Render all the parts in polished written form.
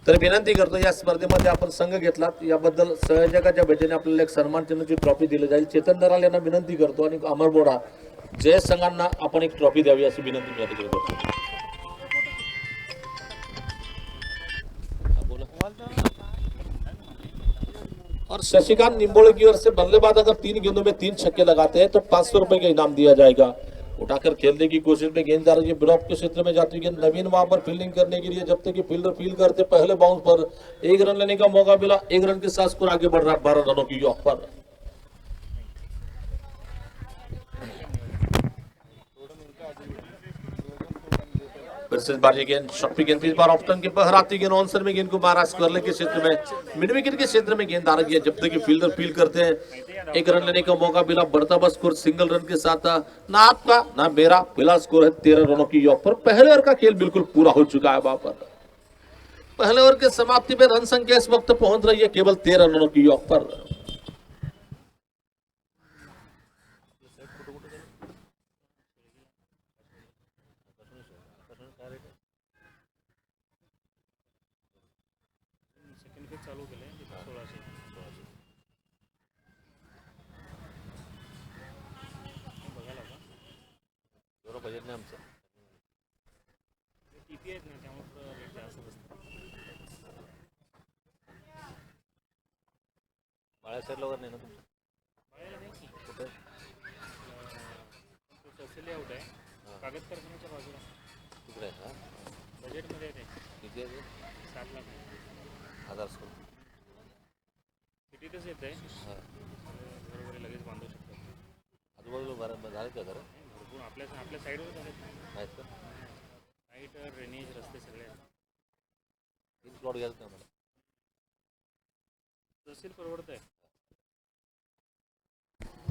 तर विनंती करतो या स्पर्धेमध्ये आपण संघ घेतलात याबद्दल संयोजकाच्या वतीने आपल्याला एक सन्मान चिन्हाची ट्रॉफी दिली जाईल। चेतन दराल यांना विनंती करतो आणि अमर बोरा जय संघांना आपण एक ट्रॉफी द्यावी अशी विनंती मी या ठिकाणी करतो। और शशिकांत निंबोले की ओर से बल्लेबाज अगर 3 गेंदों में 3 छक्के लगाते हैं तो 500 रुपए का इनाम दिया जाएगा। उठाकर खेलने की कोशिश में गेंद जा रही है ब्लॉक के क्षेत्र में जाती है नवीन वहां पर फील्डिंग करने के लिए जब तक कि फील्डर फील्ड करते पहले बाउंस पर 1 रन लेने का मौका मिला। 1 रन के साथ स्कोर आगे बढ़ रहा है 12 रनों की यॉक पर। फिर से बार ये गेंद शॉट गेंद इस बार ऑप्टन के बहराती गेंद ऑनसर में गेंद को मारा स्क्वायर के क्षेत्र में मिड विकेट के क्षेत्र में गेंद आ रही है जब तक कि फील्डर फील्ड करते हैं 1 रन लेने का मौका मिला। बढ़ता बस स्कोर सिंगल रन के साथ ना आपका ना मेरा फिलहाल स्कोर है 13 रनों की यॉक पर। पहले ओवर का खेल बिल्कुल पूरा हो चुका है वहां पर। पहले ओवर के समाप्ति में रन संख्या इस वक्त पहुंच रही है केवल 13 रनों की यॉक पर। चालू केले 1600 बघायला का एवढं बजेट नाही आमचं किती आहेत ना त्यामुळे रेट जास्त असतं। बाळा साईडला वगैरे नाही ना तुमचं बघायला नाही की कुठे तहसील आउट आहे कागद कारखान्याच्या बाजूला तिकडे आहे का बजेटमध्ये आहे ते किती आहे 7 लाख 1000 स्कोर सिटीतच येत आहे हां बरोबर लगेच बांधू शकतो। आजूबाजूला बरं झालं का घर भरपूर आपल्या साईडवर झाले आहेत का लाईट ड्रेनेज रस्ते सगळे आहेत। 3 प्लॉट घ्यायचं का मला तहसील परवडत आहे।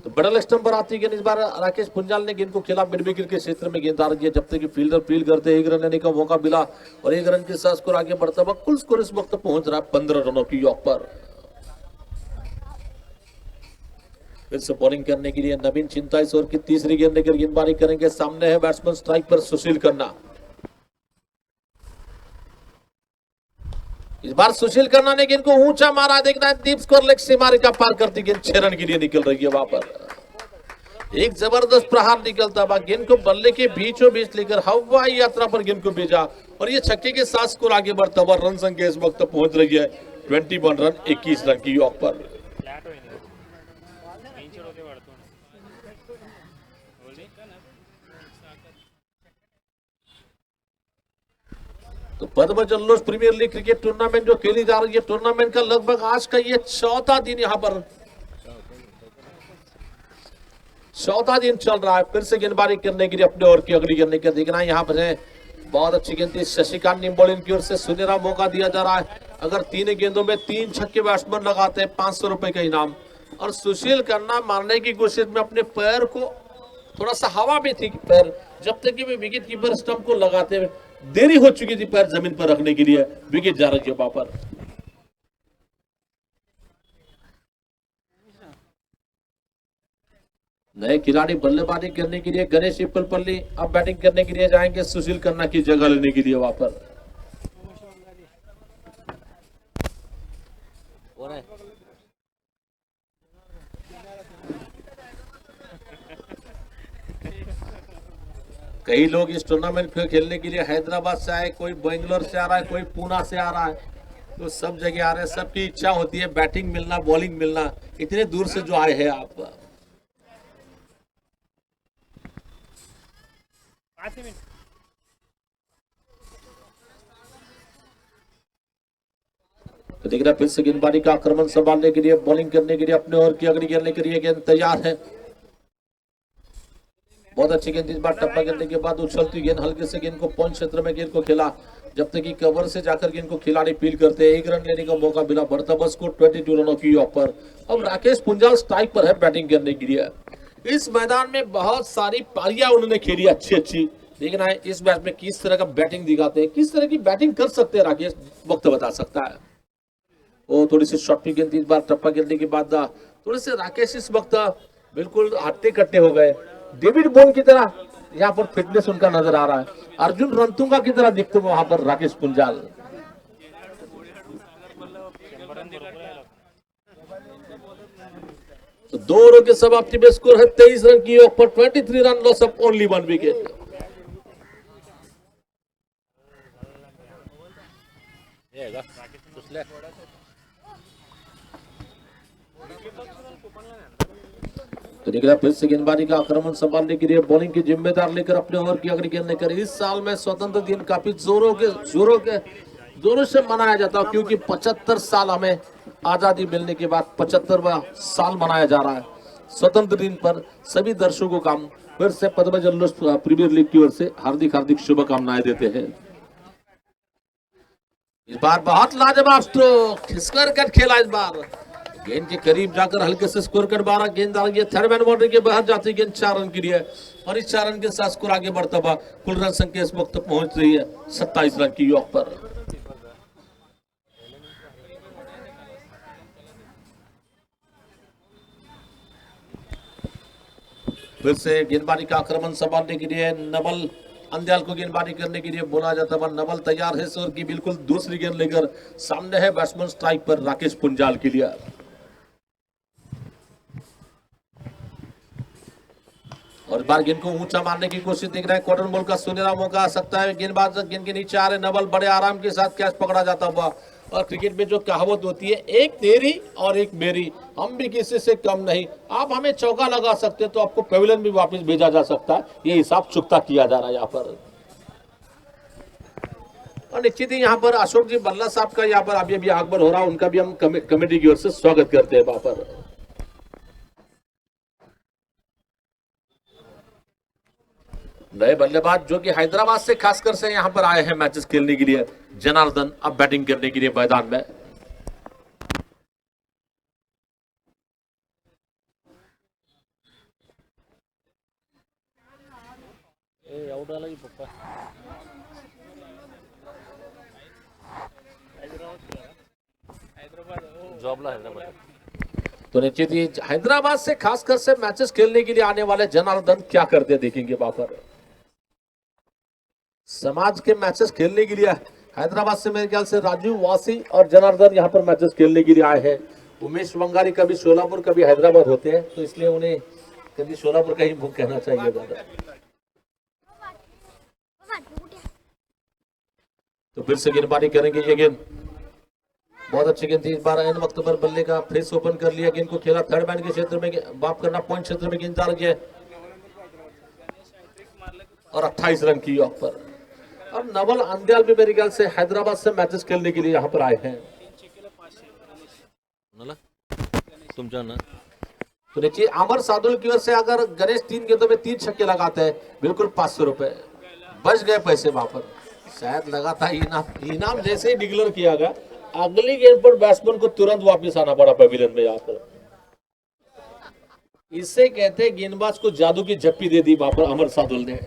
तो बड़ा स्टंप पर आती गेंद इस बार राकेश पुंजाल ने गेंद को खेला मिड विकेट के क्षेत्र में गेंद आ रही है जब तक कि फील्डर फील्ड करते 1 रन लेने का मौका मिला और 1 रन के साथ स्कोर आगे बढ़ता हुआ कुल स्कोर इस वक्त पहुंच रहा है 15 रनों की यॉक पर। फिर से बॉलिंग करने के लिए नवीन चिंता इस ओवर की तीसरी गेंद लेकर गेंदबाजी करेंगे। सामने है बैट्समैन स्ट्राइक पर सुशील खन्ना। इस बार सुशील खन्ना ने गेंद को ऊंचा मारा देखना है दीप स्कोर लेग सीमा का पार करती गेंद 6 रन के लिए निकल रही है वहां पर। एक जबरदस्त प्रहार निकलता हुआ गेंद को बल्ले के बीचों बीच लेकर हवाई यात्रा पर गेंद को भेजा और ये छक्के के साथ स्कोर आगे बढ़ता हुआ रन संख्या इस वक्त पहुंच रही है 21 रन 21 रन की यॉक पर। फ्लॅट होईल इंच होते वाढतो बोलली तो पद्म जल्लोष प्रीमियर लीग क्रिकेट टूर्नामेंट जो खेली जा रही है टूर्नामेंट का लगभग आज का ये चौथा दिन यहाँ पर चौथा दिन चल रहा है। फिर से गेंदबाजी करने के लिए अपने ओवर की अगली गेंद लेकर देखना है यहाँ पर है बहुत अच्छी गेंद थी शशिकांत निंबोले की ओर से सुनहरा मौका दिया जा रहा है। अगर 3 गेंदों में 3 छक्के बैट्समैन लगाते हैं 500 रुपए का इनाम। और सुशील खन्ना मारने की कोशिश में अपने पैर को थोड़ा सा हवा में थी पैर जब तक कि वे विकेट कीपर स्टंप को लगाते हुए देरी हो चुकी थी पैर जमीन पर रखने के लिए विकेट जा रही है वहां पर। नए खिलाड़ी बल्लेबाजी करने के लिए गणेश इप्पलपल्ली अब बैटिंग करने के लिए जाएंगे सुशील खन्ना की जगह लेने के लिए वहां पर। कोण आहे कई लोग इस टूर्नामेंट को खेलने के लिए हैदराबाद से आए कोई बेंगलोर से आ रहा है कोई पूना से आ रहा है तो सब जगह आ रहे हैं। सबकी इच्छा होती है बैटिंग मिलना बॉलिंग मिलना इतने दूर से जो आए हैं आप 5 मिनट तो देख रहा फिर से गेंदबाजी का आक्रमण संभालने के लिए बॉलिंग करने के लिए अपने ओवर की अगली गेंद लेकर ये गेंद तैयार है। बहुत अच्छी गेंद इस बार टप्पा गिरने के बाद उछलती गेंद हल्के से गेंद को पॉइंट क्षेत्र में गेंद को खेला जब तक कि कवर से जाकर गेंद को खिलाड़ी फील करते 1 रन लेने का मौका मिला बढ़ता बस को 22 रनों की यॉक पर। अब राकेश पुंजाल स्ट्राइक पर है बैटिंग करने के लिए। इस मैदान में बहुत सारी पारियां उन्होंने खेली अच्छी देखना है इस मैच में किस तरह का बैटिंग दिखाते हैं किस तरह की बैटिंग कर सकते हैं राकेश वक्त बता सकता है। वो थोड़ी सी शॉर्ट गेंद इस बार टप्पा गिरने के बाद थोड़े से राकेश इस वक्त बिल्कुल हट्टे कट्टे हो गए। डेविड बोन की तरह यहाँ पर फिटनेस उनका नजर आ रहा है। अर्जुन रणतुंगा की तरह दिखते वहां पर राकेश पुंजाल। तो 2 ओवरों के समाप्ति में स्कोर है 23 रन की योग पर 23 run loss of only 1 wicket. हे आहे का सुचल्या तो निकला फिर से गेंदबाजी का आक्रमण संभालने के लिए बॉलिंग की जिम्मेदार लेकर अपने ओवर की अगली गेंद लेकर इस साल में स्वतंत्र दिन काफी जोरों से मनाया जाता है, क्योंकि 75 साल हमें आजादी मिलने के बाद 75वां साल मनाया जा रहा है। स्वतंत्र दिन पर सभी दर्शकों को हम फिर से पद्मा जल्लोष प्रीमियर लीग की ओर से हार्दिक हार्दिक शुभकामनाएं देते हैं। इस बार बहुत लाजवाब स्ट्रोक खिसकर कर खेला। इस बार गेंद के करीब जाकर हल्के से स्कोर कर 12 गेंद आ गई, थर्ड मैन बाउंड्री के बाहर जाती गेंद 4 रन के लिए और इस 4 रन के साथ स्कोर आगे बढ़ता हुआ कुल रन संख्या इस वक्त पहुंच रही है 27 रन की योग पर। फिर से गेंदबाजी का आक्रमण संभालने के लिए नवल अंदयाल को गेंदबाजी करने के लिए बोला जाता है। नवल तैयार है सर की बिल्कुल दूसरी गेंद लेकर सामने है बैट्समैन स्ट्राइक पर राकेश पुंजाल के लिए। और इस बार गेंद को ऊंचा मारने की कोशिश देख रहे हैं, कॉटन बॉल का सुनहरा मौका आ सकता है। गेंदबाज गेंद के नीचे आ रहे नवल बड़े आराम के साथ कैच पकड़ा जाता हुआ। और क्रिकेट में जो कहावत होती है एक तेरी और एक मेरी, हम भी किसी से कम नहीं, आप हमें चौका लगा सकते हैं तो आपको पेविलियन भी वापस भेजा जा सकता है, ये हिसाब चुकता किया जा रहा है यहाँ पर। और निश्चित ही यहाँ पर अशोक जी बल्ला साहब का यहाँ पर अभी आगमन हो रहा है, उनका भी हम कमेटी की ओर से स्वागत करते हैं वहां पर। नए बल्लेबाज जो कि हैदराबाद से खासकर से यहां पर आए हैं मैचेस खेलने के लिए, जनार्दन अब बैटिंग करने के लिए मैदान में। आउट आला की पप्पा जॉबला हैदराबाद। तो निश्चित ही हैदराबाद से खासकर से मैचेस खेलने के लिए आने वाले जनार्दन क्या करते देखेंगे वहां पर। समाज के मैचेस खेलने के लिए हैदराबाद से मेरे ख्याल से राजीव वासी और जनार्दन यहाँ पर मैचेस खेलने के लिए आए हैं। उमेश बंगाली कभी सोलापुर कभी हैदराबाद होते हैं, तो इसलिए उन्हें कभी सोलापुर का ही मुख कहना चाहिए ज्यादा। तो फिर से गेंदबाजी करेंगे ये गेंद, बहुत अच्छी गेंद थी। इस बार एन वक्त पर बल्ले का फेस ओपन कर लिया, गेंद को खेला थर्ड मैन के क्षेत्र में, बाप करना पॉइंट क्षेत्र में गेंद जा रही है और 28 रन की योग पर। और नवल अंदयाल भी मेरे ख्याल से हैदराबाद से मैचेस खेलने के लिए यहाँ पर आए हैं। तुमच्या ना तो देखिए अमर सादुल की ओर से अगर गणेश 3 गेंदों में 3 छक्के लगाते हैं बिल्कुल 500 रुपए बच गए पैसे वहां पर। शायद लगा था इनाम जैसे ही डिक्लेयर किया गया अगली गेंद पर बैट्समैन को तुरंत वापस आना पड़ा पेविलियन में यहाँ पर। इससे कहते हैं गेंदबाज को जादू की झप्पी दे दी वहां पर अमर सादुल ने।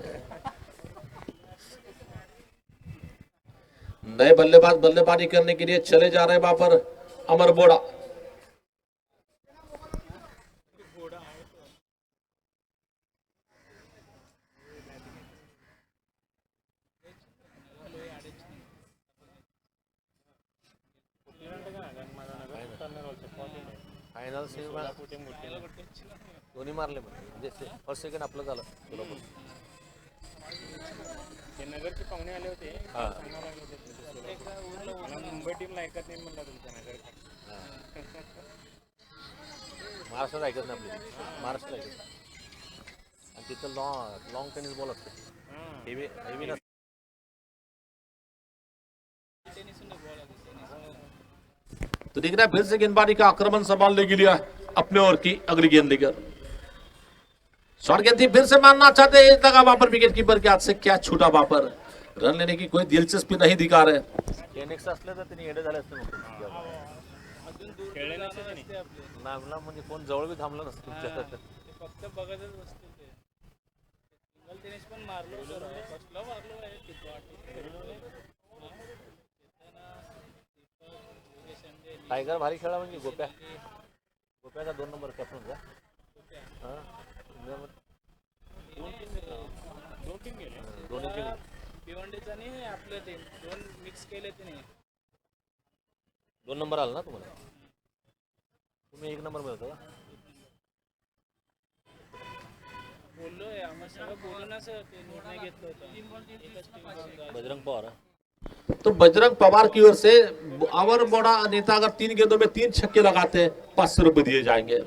नए बल्लेबाज बल्लेबाजी करने के लिए चले जा रहे हैं वहां पर अमर बोड़ा। फायनल दोन्ही मारले म्हणजे फर्स्ट सेकंड आपलं झालं सोलापूर। ते नगरचे पाहुणे आले होते, हां मला मुंबई टीमला ऐकत नाही म्हणलं तुमच्या नगर। महाराष्ट्रात ऐकत नाही आपली, महाराष्ट्रात ऐकत नाही। आणि तिथं लॉंग टेनिस बॉल असते, हेवी नसते। तो देख रहा है फिर से गेंदबाजी का आक्रमण संभालने के लिए अपने ओर की अगली गेंद लेकर शॉर्ट गेंद थी, फिर से मारना चाहते हैं लगा वहां पर विकेट कीपर के हाथ से क्या छूटा वहां पर। रन लेने की कोई दिलचस्पी नहीं दिखा रहे। टेनिक्स असलं तर त्यांनी एडे झाले असते खेळले नसते त्यांनी। नागला म्हणजे कोण जवळ बी थांबलं नसतं तुमच्या। फक्त बघतच बसते ते। सिंगल टेनिस पण मारलो, फर्स्टला मारलो आहे टायगर भारी खेळा म्हणजे गोप्याचा 2 नंबर कॅप्टन का? दोन टीम गेले, दोन्ही भिवंडीचा नाही आपलं टीम, 2 मिक्स केले त्याने। 2 नंबर आला ना तुम्हाला, तुम्ही 1 नंबर मिळतो का? बोललोय आम्हाला सगळं बोलूनच ते निर्णय घेतलं होतं एकच टीम बजरंग पवार है. तो बजरंग पवार की ओर से अमर बोड़ा नेता अगर 3 गेंदों में 3 छक्के लगाते हैं 500 रुपए दिए जाएंगे.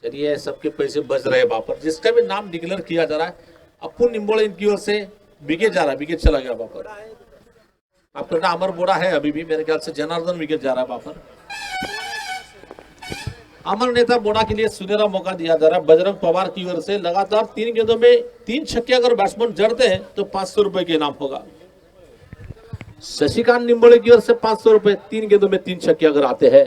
चलिए सबके पैसे बच रहे हैं वहां पर. जिसका भी नाम डिक्लेयर किया जा रहा है अप्पू निम्बोड़े इनकी ओर से विकेट जा रहा है. विकेट चला गया वहां पर. आपका नाम अमर बोड़ा है अभी भी मेरे ख्याल से जनार्दन विकेट जा रहा है वहां पर. अमर नेता बोड़ा के लिए सुनहरा मौका दिया जा रहा है. बजरंग पवार की ओर से लगातार 3 गेंदों में 3 छक्के अगर बैट्समैन जड़ते हैं तो 500 रुपए के इनाम होगा. शशिकांत निम्बोड़े की ओर से 500 रुपए 3 गेंदों में 3 छक्के अगर आते हैं.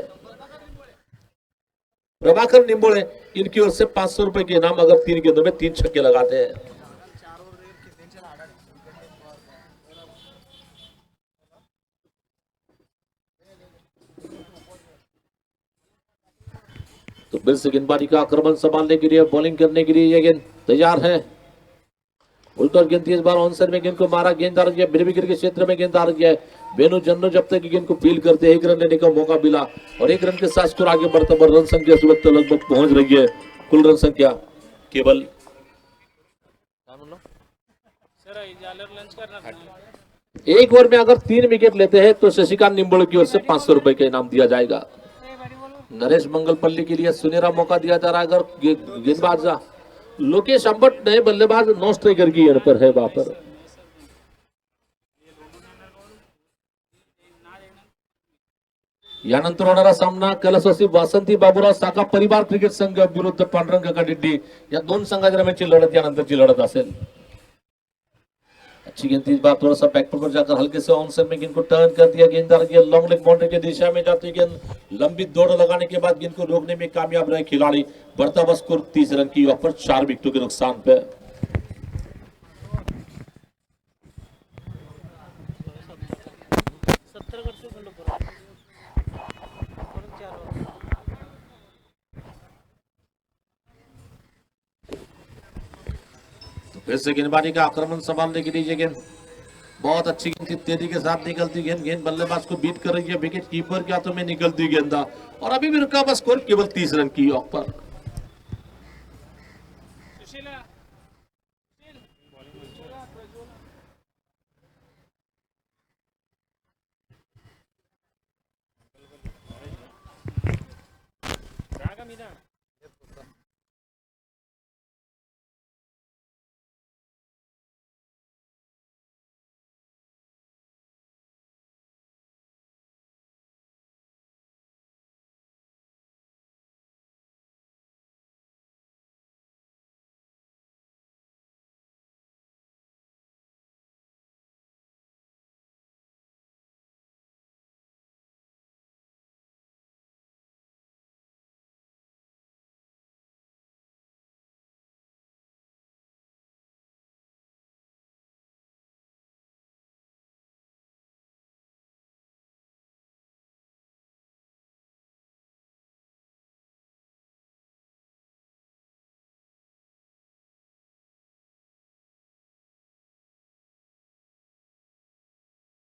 प्रभाकर निम्बोड़े इनकी ओर से 500 रुपए के इनाम अगर 3 गेंदों में 3 छक्के लगाते हैं. तो फिर से गेंदबाजी का आक्रमण संभालने के लिए बॉलिंग करने के लिए ये गेंद तैयार है. उल्टा गेंद इस बार ऑन साइड में गेंद को मारा. गेंद आ रही है बिर विकेट के क्षेत्र में. गेंद आ रही है बेनू जन्नो जब तक गेंद को फील करते हैं 1 रन लेने का मौका मिला और 1 रन के साथ स्कोर आगे बढ़ता हुआ रन संख्या इस वक्त लगभग पहुंच रही है. कुल रन संख्या केवल सर जालर लंच करना एक ओवर में अगर 3 विकेट लेते हैं तो शशिकांत निम्बोड़े की ओर से 500 रुपए का इनाम दिया जाएगा. नरेश मंगलपल्ली के लिए सुनहरा मौका दिया जा रहा है. अगर गेंदबाज लोकेश अंबट नए बल्लेबाज 9 स्ट्राइकर की एंड पर है वहां पर. यानंतर होणारा सामना कैलासवासी वासंती बाबूराव साका परिवार क्रिकेट संघ विरुद्ध पांडुरंग काका या 2 संघाच्या दरम्यानची लढत यानंतरची लढत असेल. अच्छी गेंद इस बार थोड़ा सा बैकफुट पर जाकर हल्के से ऑन साइड में गेंद को टर्न कर दिया. गेंददार की लॉन्ग लेग बाउंड्री की दिशा में जाती गेंद लंबी दौड़ लगाने के बाद गेंद को रोकने में कामयाब रहे खिलाड़ी. बढ़ता हुआ स्कोर 30 रन की ऑफर 4 विकेटों के नुकसान पे. फिर से गेंदबाजी का आक्रमण संभालने के लिए ये गेंद बहुत अच्छी गेंद थी. तेजी के साथ निकलती गेंद. गेंद बल्लेबाज को बीट कर रही है. विकेट कीपर के हाथों में निकलती गेंदा और अभी भी रुका हुआ स्कोर केवल 30 रन की ऑफर.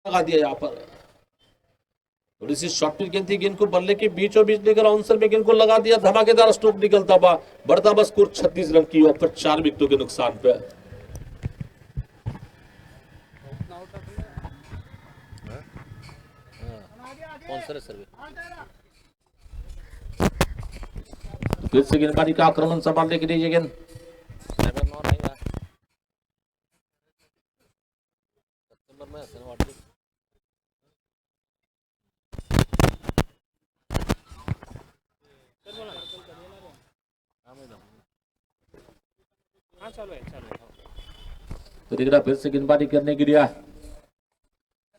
लगा दिया यहाँ पर. थोड़ी सी शॉर्ट पिच गेंद थी. गेंद को बल्ले के बीचों बीच लेकर आउंसर में गेंद को लगा दिया. धमाकेदार स्ट्रोक निकलता हुआ बढ़ता हुआ स्कोर 36 रन की ऑफर 4 विकेटों के नुकसान पे. फिर से गेंदबाजी का आक्रमण संभालने के लिए ये गेंद तो दिख रहा फिर से गेंदबाजी करने के लिए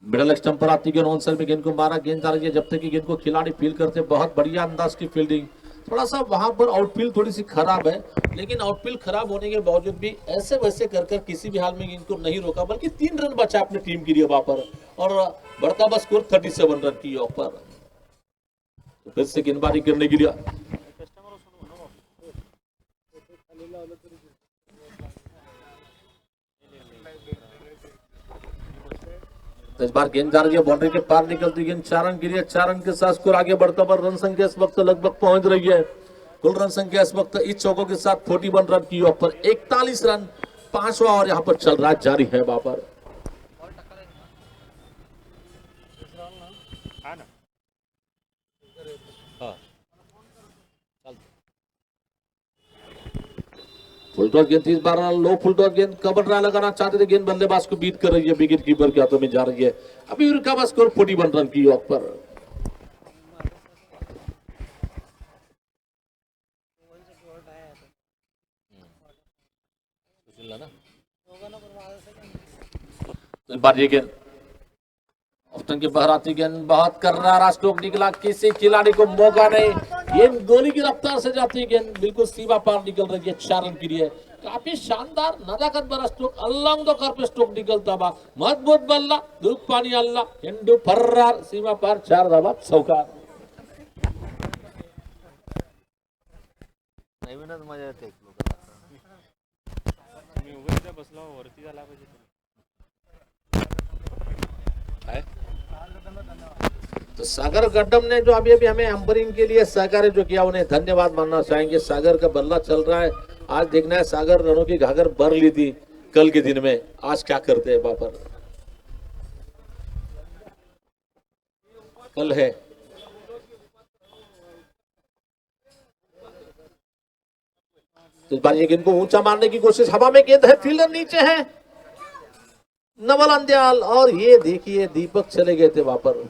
मिडल स्टंप पर आती गेंद ऑन साइड में गेंद को मारा. गेंद आ रही है जब तक कि गेंद को खिलाड़ी फील करते. बहुत बढ़िया अंदाज की फील्डिंग. थोड़ा सा वहां पर आउटफील्ड थोड़ी सी खराब है लेकिन आउटफील्ड खराब होने के बावजूद भी ऐसे वैसे कर किसी भी हाल में इनको नहीं रोका बल्कि 3 रन बचा अपनी टीम के लिए वहां पर और बढ़ता हुआ स्कोर 37 रन की ऑफर. तो फिर से गेंदबाजी करने के लिए इस बार गेंद जा रही है बाउंड्री के पार निकलती गेंद 4 रन के लिए. 4 रन के साथ स्कोर आगे बढ़ता हुआ रन संख्या इस वक्त लगभग पहुंच रही है कुल रन संख्या इस वक्त इस चौकों के साथ 41 रन की ऑफ पर 41 रन, पांचवा और यहाँ पर चल रहा जारी है वहां पर। हाँ फुल टॉस गेंद इस बार लो फुल टॉस गेंद कवर ड्राइव लगाना चाहते थे, गेंद बल्लेबाज को बीट कर रही है, विकेट कीपर के हाथों में जा रही है। अभी उनका स्कोर 41 रन की ऑफ पर। ना तो बार ये गेंद ऑप्शन की बहराती गेंद बहुत कर रहा स्ट्रोक निकला, किसी खिलाड़ी को मौका नहीं, गेंद गोली की रफ्तार से जाती है, गेंद बिल्कुल सीमा पार निकल रही है, 4 रन के लिए। काफी शानदार नजाकत भरा स्ट्रोक, अल्लांग द कर पे स्ट्रोक निकलता बा, मजबूत बल्ला दुरुक पानी अल्लाह हिंदू फर्रार सीमा पार 4 धावा चौकार। नवीनच मजा येते मी उभे बसलो वरती झाला पाहिजे काय तो सागर गड्डम ने जो अभी अभी हमें अंपरिंग के लिए सहकार्य जो किया उन्हें धन्यवाद मानना चाहेंगे। सागर का बल्ला चल रहा है, आज देखना है सागर रनों की घाघर भर ली थी कल के दिन में, आज क्या करते हैं वहां पर। कल है तो इस बार ये गेंद को ऊंचा मारने की कोशिश, हवा में गेंद है, फील्डर नीचे है, नवल अंदयाल, और ये देखिए दीपक चले गए थे वहां पर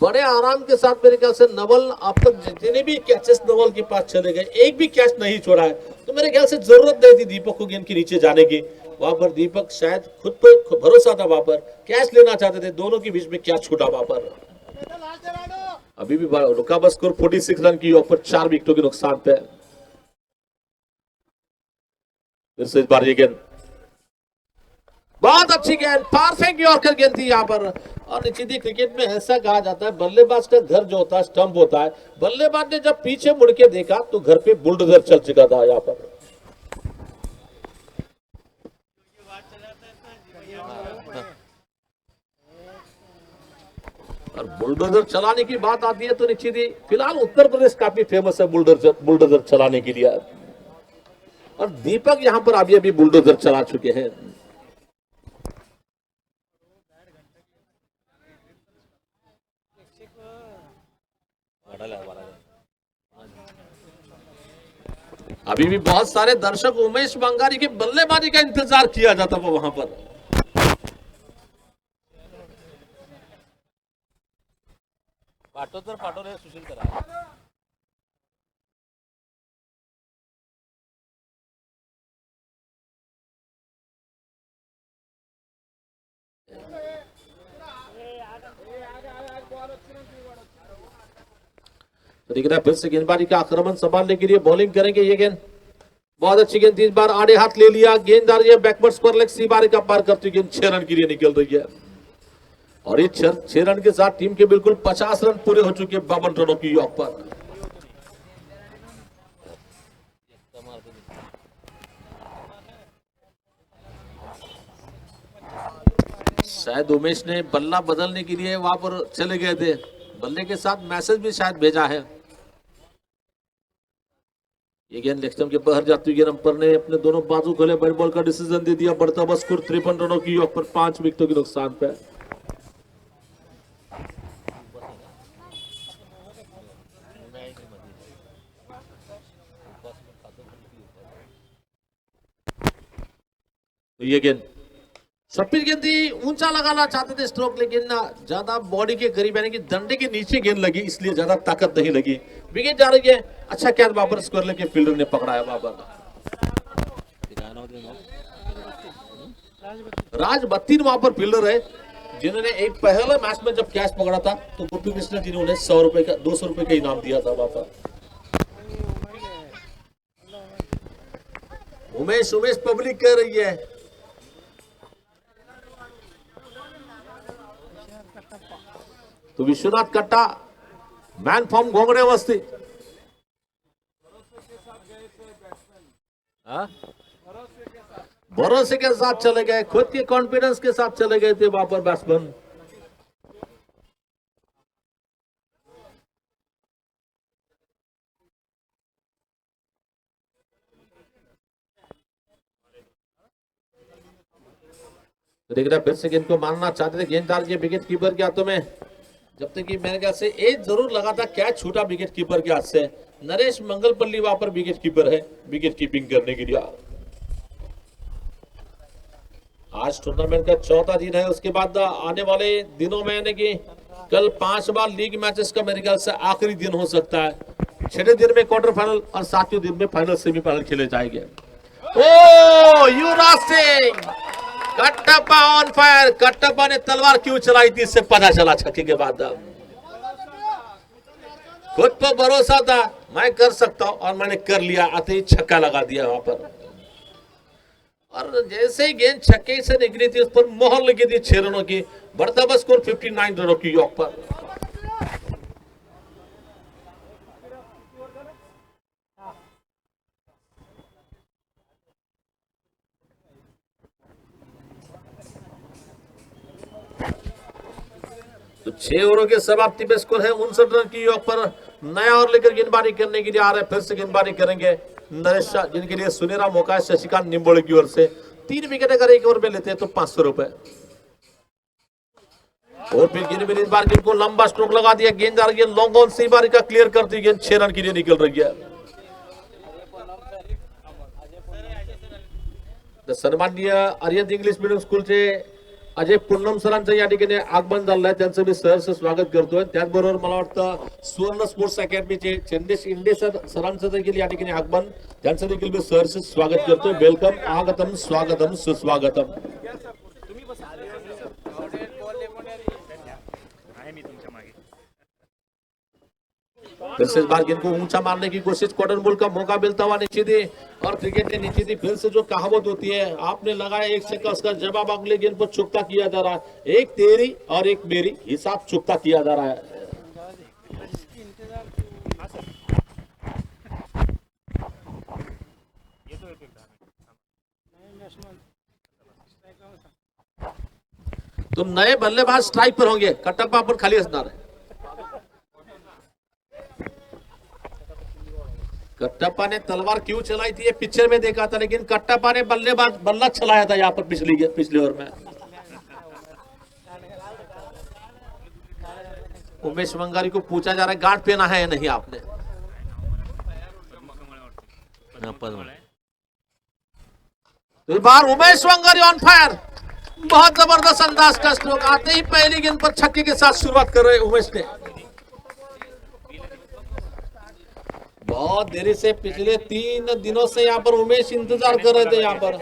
बड़े आराम के साथ। मेरे ख्याल से नवल अब तक जितने भी कैचेस नवल के पास चले गए, एक भी कैच नहीं छोड़ा है, तो मेरे ख्याल से जरूरत नहीं थी दीपक को गेंद के नीचे जाने की। वहां पर दीपक शायद खुद पर भरोसा था, वहां पर कैच लेना चाहते थे, दोनों के बीच में क्या छूटा वहां पर। अभी भी रुका बस स्कोर 46 रन की ऑफ पर 4 विकेटों के नुकसान पे। फिर से इस बार ये गेंद बहुत अच्छी गेंद, परफेक्ट यॉर्कर गेंद थी यहाँ पर। और निश्चित क्रिकेट में ऐसा कहा जाता है बल्लेबाज का घर जो होता है स्टंप होता है, बल्लेबाज ने जब पीछे मुड़ के देखा तो घर पे बुलडोजर चल चुका था यहाँ पर। और बुलडोजर चलाने की बात आती है तो निश्चित ही फिलहाल उत्तर प्रदेश काफी फेमस है बुलडोजर चलाने के लिए, और दीपक यहाँ पर अभी अभी बुलडोजर चला चुके हैं। अभी भी बहुत सारे दर्शक उमेश बंगारी की बल्लेबाजी का इंतजार किया जाता था वहां पर। पाठव रे सुशील करा तो दिख रहा है फिर से गेंदबाजी का आक्रमण संभालने के लिए बॉलिंग करेंगे। ये गेंद बहुत अच्छी गेंद, 3 बार आड़े हाथ ले लिया, गेंद आ रही है बैकवर्ड स्क्वायर लेग, सी बार का पार करती गेंद 6 रन के लिए निकल रही है। और ये 6 रन के साथ टीम के बिल्कुल 50 रन पूरे हो चुके हैं 52 रनों की यॉक पर। शायद उमेश ने बल्ला बदलने के लिए वहां पर चले गए थे, बल्ले के साथ मैसेज भी शायद भेजा है। ये गेंद लेग स्टंप के बाहर जाती हुई अंपायर ने अपने दोनों बाजू खोले, बैट बॉल का डिसीजन दे दिया। बढ़ता हुआ स्कोर 53 रनों की यॉक पर 5 विकेटों के नुकसान पे। तो ये गेंद सफेद गेंद थी, ऊंचा लगाना चाहते थे स्ट्रोक, लेकिन ना ज्यादा बॉडी के करीब यानी कि डंडे के नीचे गेंद लगी, इसलिए ज्यादा ताकत नहीं लगी, विकेट जा रही है। अच्छा कैच वापस स्कोर लेके फील्डर ने पकड़ाया वापस। राज बत्तीन वहां पर फील्डर है, जिन्होंने एक पहले मैच में जब कैच पकड़ा था तो गोपी कृष्ण जी ने उन्हें 100 रुपए का 200 रुपए का इनाम दिया था वापस। उमेश पब्लिक कह रही है तो विश्वनाथ कट्टा मैन फॉर्म घोंगड़े वस्ती। भरोसे के साथ चले गए, खुद के कॉन्फिडेंस के साथ चले गए थे वहां पर बैट्समैन। तो देख रहा फिर से गेंद को मारना चाहते थे गेंददार के विकेट कीपर के हाथों में, जब तक कि मेरे ख्याल से एज जरूर लगा था, कैच छूटा विकेट कीपर के हाथ से। नरेश मंगलपल्ली वहां पर विकेट कीपर है, विकेट कीपिंग करने के लिए। आज टूर्नामेंट का चौथा दिन है, उसके बाद आने वाले दिनों में यानी कि कल 5 बार लीग मैचेस का मेरे ख्याल से आखिरी दिन हो सकता है। 6वें दिन में क्वार्टर फाइनल और 7वें दिन में फाइनल सेमीफाइनल खेले जाएंगे। ओ युवराज सिंह, कट्टप्पा ऑन फायर। कट्टप्पा ने तलवार क्यों चलाई थी इससे पता चला छक्के के बाद। खुद पर भरोसा था, मैं कर सकता हूं, और मैंने कर लिया, आते ही छक्का लगा दिया वहां पर। और जैसे ही गेंद छक्के से निकली थी उस पर मोहर लगी थी 6 रनों की। बढ़ता बस स्कोर 59 रनों की यॉर्क पर। तो 6 ओवरों के समाप्ति पे स्कोर है 59 रन की यॉर्क पर। नया ओवर लेकर गेंदबाजी करने के लिए आ रहे हैं, फिर से गेंदबाजी करेंगे नरेश शाह, जिनके लिए सुनहरा मौका है शशिकांत निम्बोड़े की ओर से। 3 विकेट अगर एक ओवर में लेते हैं तो 500 रुपए। और फिर गेंद इस बार गेंद को लंबा स्ट्रोक लगा दिया, गेंददार गेंद लॉन्ग ऑन से बार का क्लियर करती गेंद 6 रन के लिए निकल रही है। सन्माननीय आर्यन इंग्लिश मीडियम स्कूलचे अजय पूनम सरांचं या ठिकाणी आगमन झालं आहे, त्यांचं मी सहर्ष स्वागत करतोय। त्याचबरोबर मला वाटतं सुवर्ण स्पोर्ट्स अकॅडमीचे चंदेश इंडे सरांचं देखील या ठिकाणी आगमन, त्यांचं देखील मी सहर्ष स्वागत करतोय। वेलकम, आगतम, स्वागतम, सुस्वागतम। फिर से इस बार गेंद को ऊंचा मारने की कोशिश, कॉटन बॉल का मौका मिलता हुआ निश्चित ही, और क्रिकेट ने निश्चित ही फिर से जो कहावत होती है, आपने लगाया 1 छक्का, उसका जवाब अगले गेंद पर चुकता किया जा रहा है। एक तेरी और एक मेरी हिसाब चुकता किया जा रहा है। तो नए बल्लेबाज स्ट्राइक पर होंगे, कट्टप्पा पर खाली असणार है। कट्टप्पा ने तलवार क्यों चलाई थी ये पिक्चर में देखा था, लेकिन कट्टप्पा ने बल्ला चलाया था यहाँ पर पिछली ओवर में। उमेश मंगारी को पूछा जा रहा है गार्ड पहना है या नहीं आपने। तो इस बार उमेश मंगारी ऑन फायर, बहुत जबरदस्त अंदाज का स्ट्रोक, आते ही पहली गेंद पर छक्के के साथ शुरुआत कर रहे उमेश ने। बहुत देरी से पिछले 3 दिनों से यहाँ पर उमेश इंतजार कर रहे थे यहाँ पर।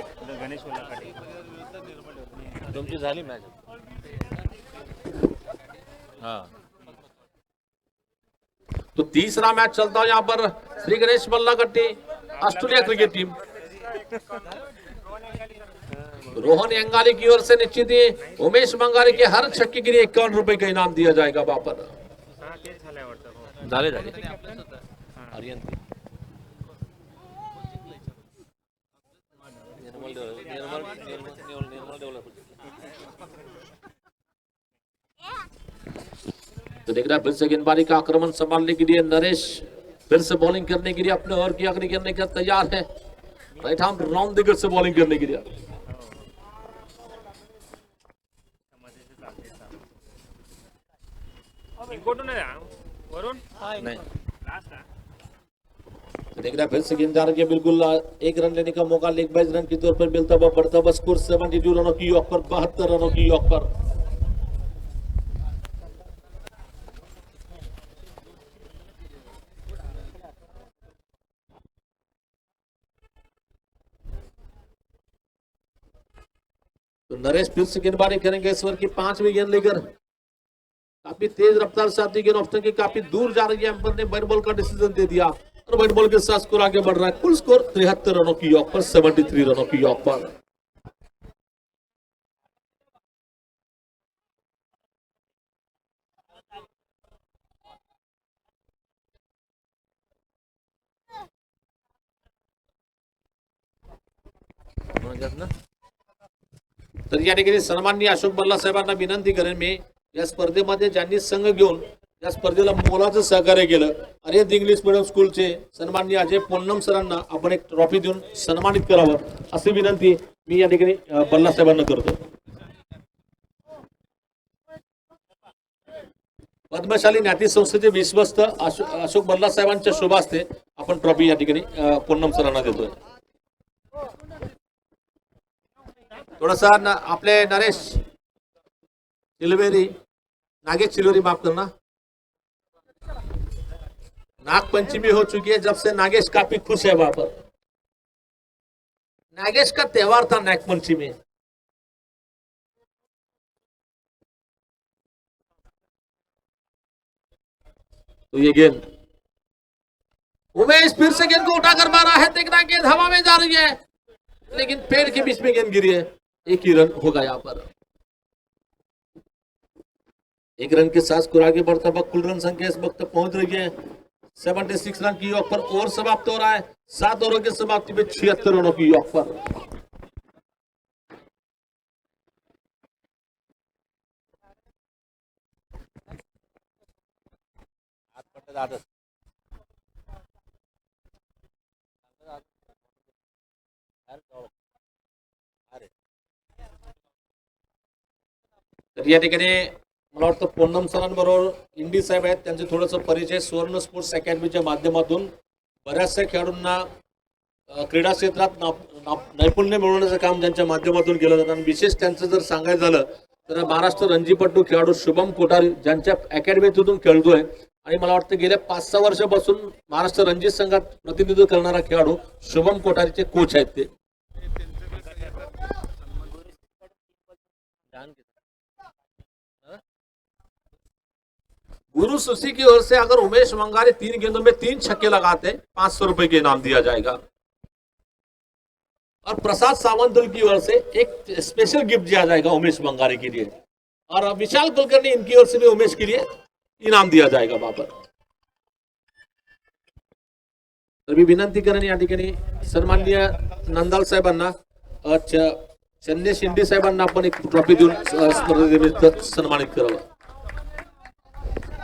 तुमची झाली मॅच। हाँ, तो तीसरा मैच चलता है यहाँ पर Shri Ganesh Mallagatti Australia cricket team. Rohan Yangali की ओर से निश्चित ही उमेश मंगारी के हर छक्के के लिए 51 रुपए का इनाम दिया जाएगा वहां पर। झाले आर्यन तो देख रहा है फिर से गेंदबाजी का आक्रमण संभालने के लिए नरेश फिर से बॉलिंग करने के लिए अपने ओवर की आखिरी करने का तैयार है। राइट हैंड राउंड दिगर से बॉलिंग करने के लिए। नहीं, देख रहा है फिर से गेंददार के बिल्कुल 1 रन लेने का मौका लेग बाय रन के तौर पर मिलता हुआ बढ़ता हुआ स्कोर 72 रनों की यॉर्क पर, 72 रनों की यॉर्क पर। तो नरेश फिर से गेंदबाजी करेंगे इस ओवर की 5वीं गेंद लेकर। काफी तेज रफ्तार से आती गेंद ऑफ की काफी दूर जा रही है, अंपायर ने व्हाइट बॉल का डिसीजन दे दिया और व्हाइट बॉल के साथ स्कोर आगे बढ़ रहा है। कुल स्कोर 73 रनों की यॉर्क पर, 73 रनों की यॉर्क पर। तर या ठिकाणी सन्माननीय अशोक बल्ला साहेबांना विनंती करेन मी, या स्पर्धेमध्ये ज्यांनी संघ घेऊन या स्पर्धेला मोलाचं सहकार्य केलं, आर्यन इंग्लिश मीडियम स्कूलचे सन्माननीय अजय पोन्नम सरांना आपण एक ट्रॉफी देऊन सन्मानित करावं अशी विनंती मी या ठिकाणी बल्ला साहेबांना करतो। पद्मशाली ज्ञाती संस्थेचे विश्वस्त अशोक बल्ला साहेबांच्या शुभ हस्ते आपण ट्रॉफी या ठिकाणी पूनम सरांना देतोय. थोडासा आपले नरेश चिलवेरी, नागेश चिलवेरी माफ करना, नाग पंचमी हो चुकी है. जब से नागेश काफी खुश है वहां पर. नागेश का त्योहार था नाग पंचमी. तो ये गेंद उमेश फिर से गेंद को उठाकर मारा है. देखना गेंद हवा में जा रही है लेकिन पेड़ के बीच में गेंद गिरी है. एक ही रन होगा यहाँ पर. एक रन के साथ स्कोर आगे बढ़ता हुआ कुल रन संख्या इस वक्त पहुंच रही है 76 रन की योग पर. ओवर समाप्त हो रहा है. 7 ओवरों की समाप्ति में 76 रनों की योग पर. तर या ठिकाणी मला वाटतं पूनम सरांबरोबर इंडी साहेब आहेत. त्यांचे थोडंसं परिचय सुवर्ण स्पोर्ट्स अकॅडमीच्या माध्यमातून बऱ्याचशा खेळाडूंना क्रीडा क्षेत्रात नैपुण्य मिळवण्याचं काम त्यांच्या माध्यमातून केलं जातं. आणि विशेष त्यांचं जर सांगायचं झालं तर महाराष्ट्र रणजीपट्टू खेळाडू शुभम कोठारी ज्यांच्या अकॅडमीतून खेळतोय आणि मला वाटतं गेल्या 5-6 वर्षापासून महाराष्ट्र रणजी संघात प्रतिनिधित्व करणारा खेळाडू शुभम कोठारीचे कोच आहेत ते. गुरु सुशी की ओर से अगर उमेश मंगारी 3 गेंदों में 3 छक्के लगाते 500 रुपए के इनाम दिया जाएगा. और प्रसाद सावंत की ओर से एक स्पेशल गिफ्ट दिया जाएगा उमेश मंगारी के लिए. और विशाल कुलकर्णी इनकी ओर से भी उमेश के लिए इनाम दिया जाएगा वहां पर. तर मी विनंती करेन या ठिकाणी सन्माननीय नंदाल साहेबांना चन्ने शिंदे साहेबांना आपण एक ट्रॉफी देऊन स्पर्धेनिमित्त सन्मानित करावं.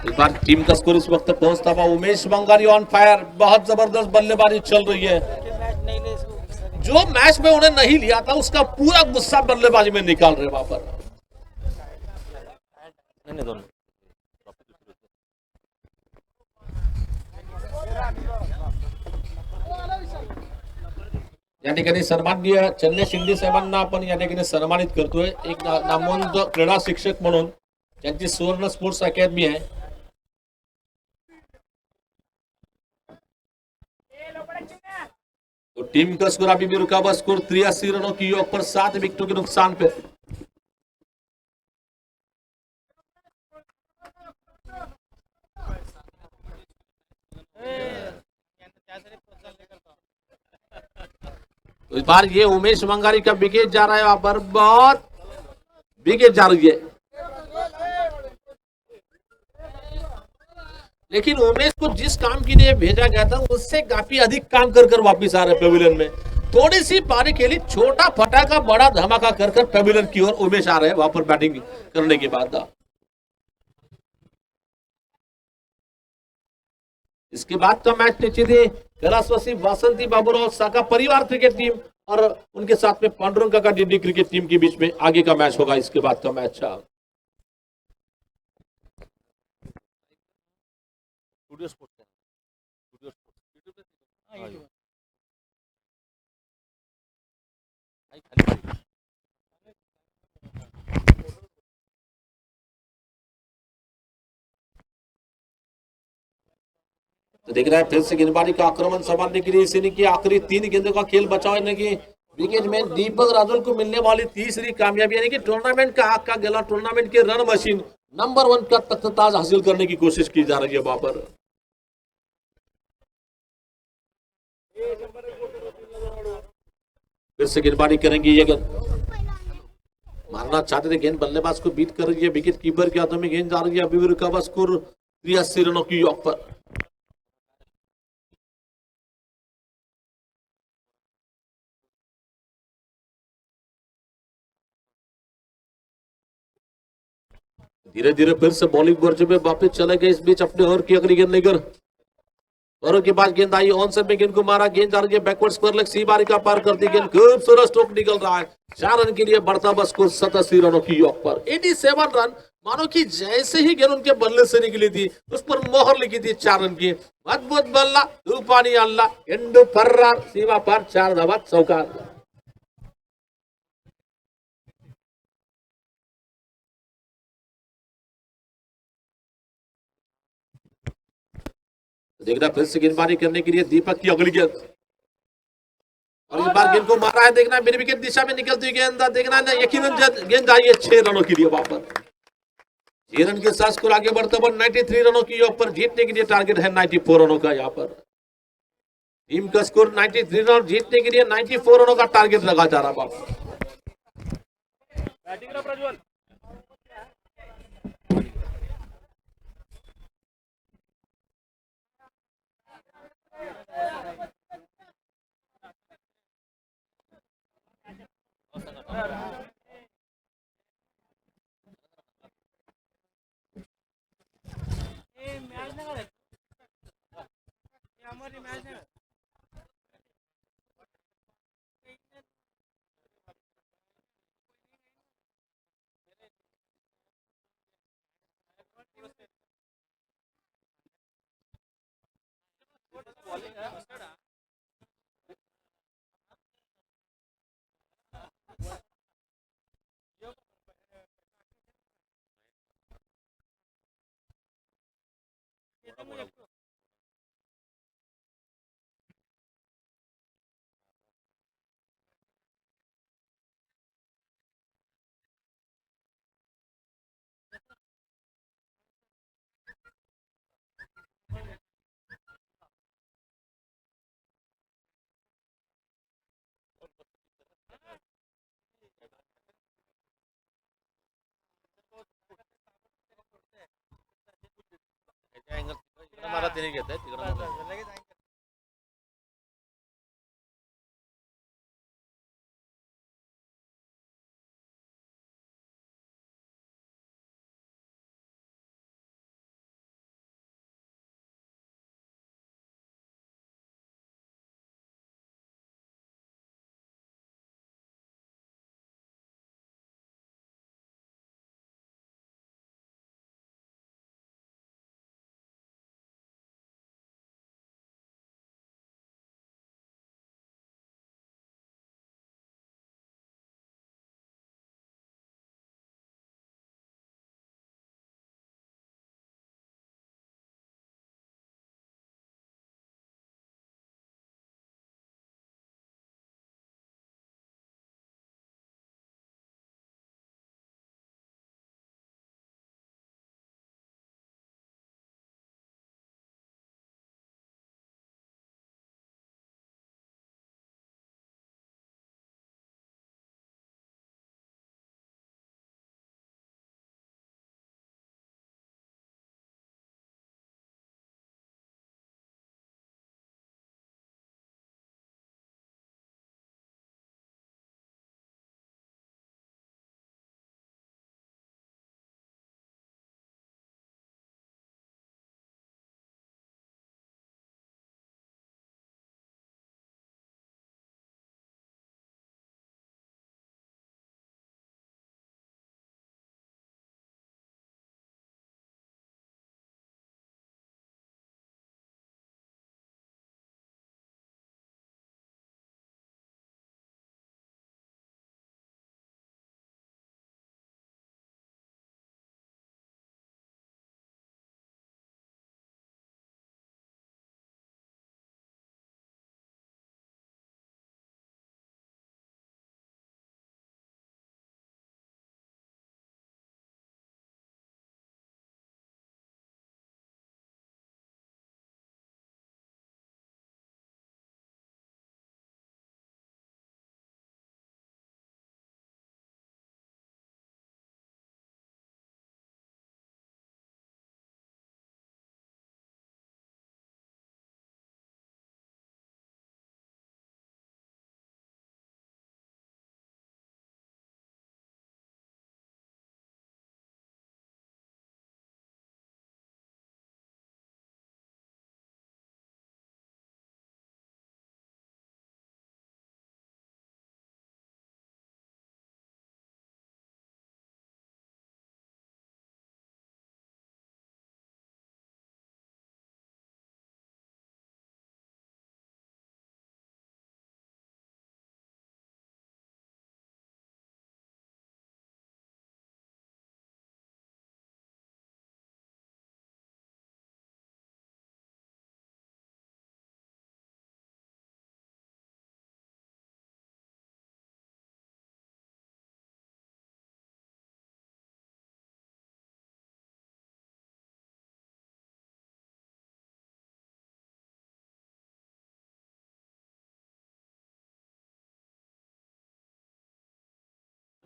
इस बार टीम का स्कोर इस वक्त पहुंचता हुआ उमेश मंगारी ऑन फायर. बहुत जबरदस्त बल्लेबाजी चल रही है. जो मैच में उन्हें नहीं लिया था उसका पूरा गुस्सा बल्लेबाजी में निकाल रहे वहां पर. या ठिकाणी सन्माननीय चन्ने शिंदे साहेबांना आपण या ठिकाणी सन्मानित करतोय. एक नामवंत क्रीडा शिक्षक म्हणून त्यांची सुवर्ण स्पोर्ट्स अकॅडमी आहे. तो टीम का स्कोर अभी भी रुका हुआ स्कोर 83 रनों की योग पर 7 विकेटों के नुकसान पे. तो इस बार ये उमेश मंगारी का विकेट जा रहा है. वहां पर बहुत विकेट जा रही है लेकिन उमेश को जिस काम के लिए भेजा गया था उससे काफी अधिक काम कर वापिस आ रहे पेविलियन में. थोड़ी सी पारी के लिए छोटा फटाका बड़ा धमाका कर पेविलियन की ओर उमेश आ रहे हैं वहां पर बैटिंग करने के बाद. इसके बाद का मैच निश्चित ही कैलाशवासी वासंती बाबूराव साका परिवार क्रिकेट टीम और उनके साथ में पांडुरंग काका डीडी क्रिकेट टीम के बीच में आगे का मैच होगा. इसके बाद का मैच तो देख रहा है फिर से गेंदबाजी का आक्रमण संभालने के लिए इस इनिंग की आखिरी 3 गेंदों का खेल बचाने की विकेट में दीपक राजोल को मिलने वाली तीसरी कामयाबी यानी कि टूर्नामेंट का आग का गला, टूर्नामेंट के रन मशीन नंबर 1 का तख्ताज हासिल करने की कोशिश की जा रही है वहां पर. फिर से गेंदबाजी करेंगे. ये गेंद मारना चाहते थे, गेंद बल्लेबाज को बीट कर रही है. विकेट कीपर के हाथों में गेंद जा रही है. अभी भी रुका हुआ स्कोर 83 रनों की योग पर. धीरे धीरे फिर से बॉलिंग मोर्चे में वापस चले गए. इस बीच अपने ओवर की अगली गेंद लेकर ओवर के बाद गेंद आई ऑन साइड में, गेंद को मारा. गेंद जा रही है बैकवर्ड स्क्वायर लेग, सी बारी का पार करती गेंद. खूबसूरत स्ट्रोक निकल रहा है. 4 रन के लिए बढ़ता बस स्कोर 87 रनों की योग पर. 87 रन मानो कि जैसे ही गेंद उनके बल्ले से निकली थी उस पर मोहर लिखी थी 4 रन की। अद्भुत बल्ला तूफानी अल्ला एंडू फर्रार सीमा पर 4 धावा चौकार। देखना फिर से गेंदबाजी करने के लिए दीपक की अगली गेंद और इस बार गेंद को मारा है। देखना मेरी विकेट दिशा में निकलती हुई गेंद देखना यकीनन गेंद आई है 6 रनों के लिए वापस। 6 रन के साथ स्कोर आगे बढ़ता हुआ 93 रनों की ऊपर जीतने के लिए टारगेट है 94 रनों का। यहाँ पर टीम का स्कोर 93 रन जीतने के लिए 94 रनों का टारगेट लगा जा रहा वापस। बैटिंग करा प्रज्वल। मॅच नाही काढायचं. आम्हाला मॅच नाही. मला तिने घेत आहे तिकडं लगेच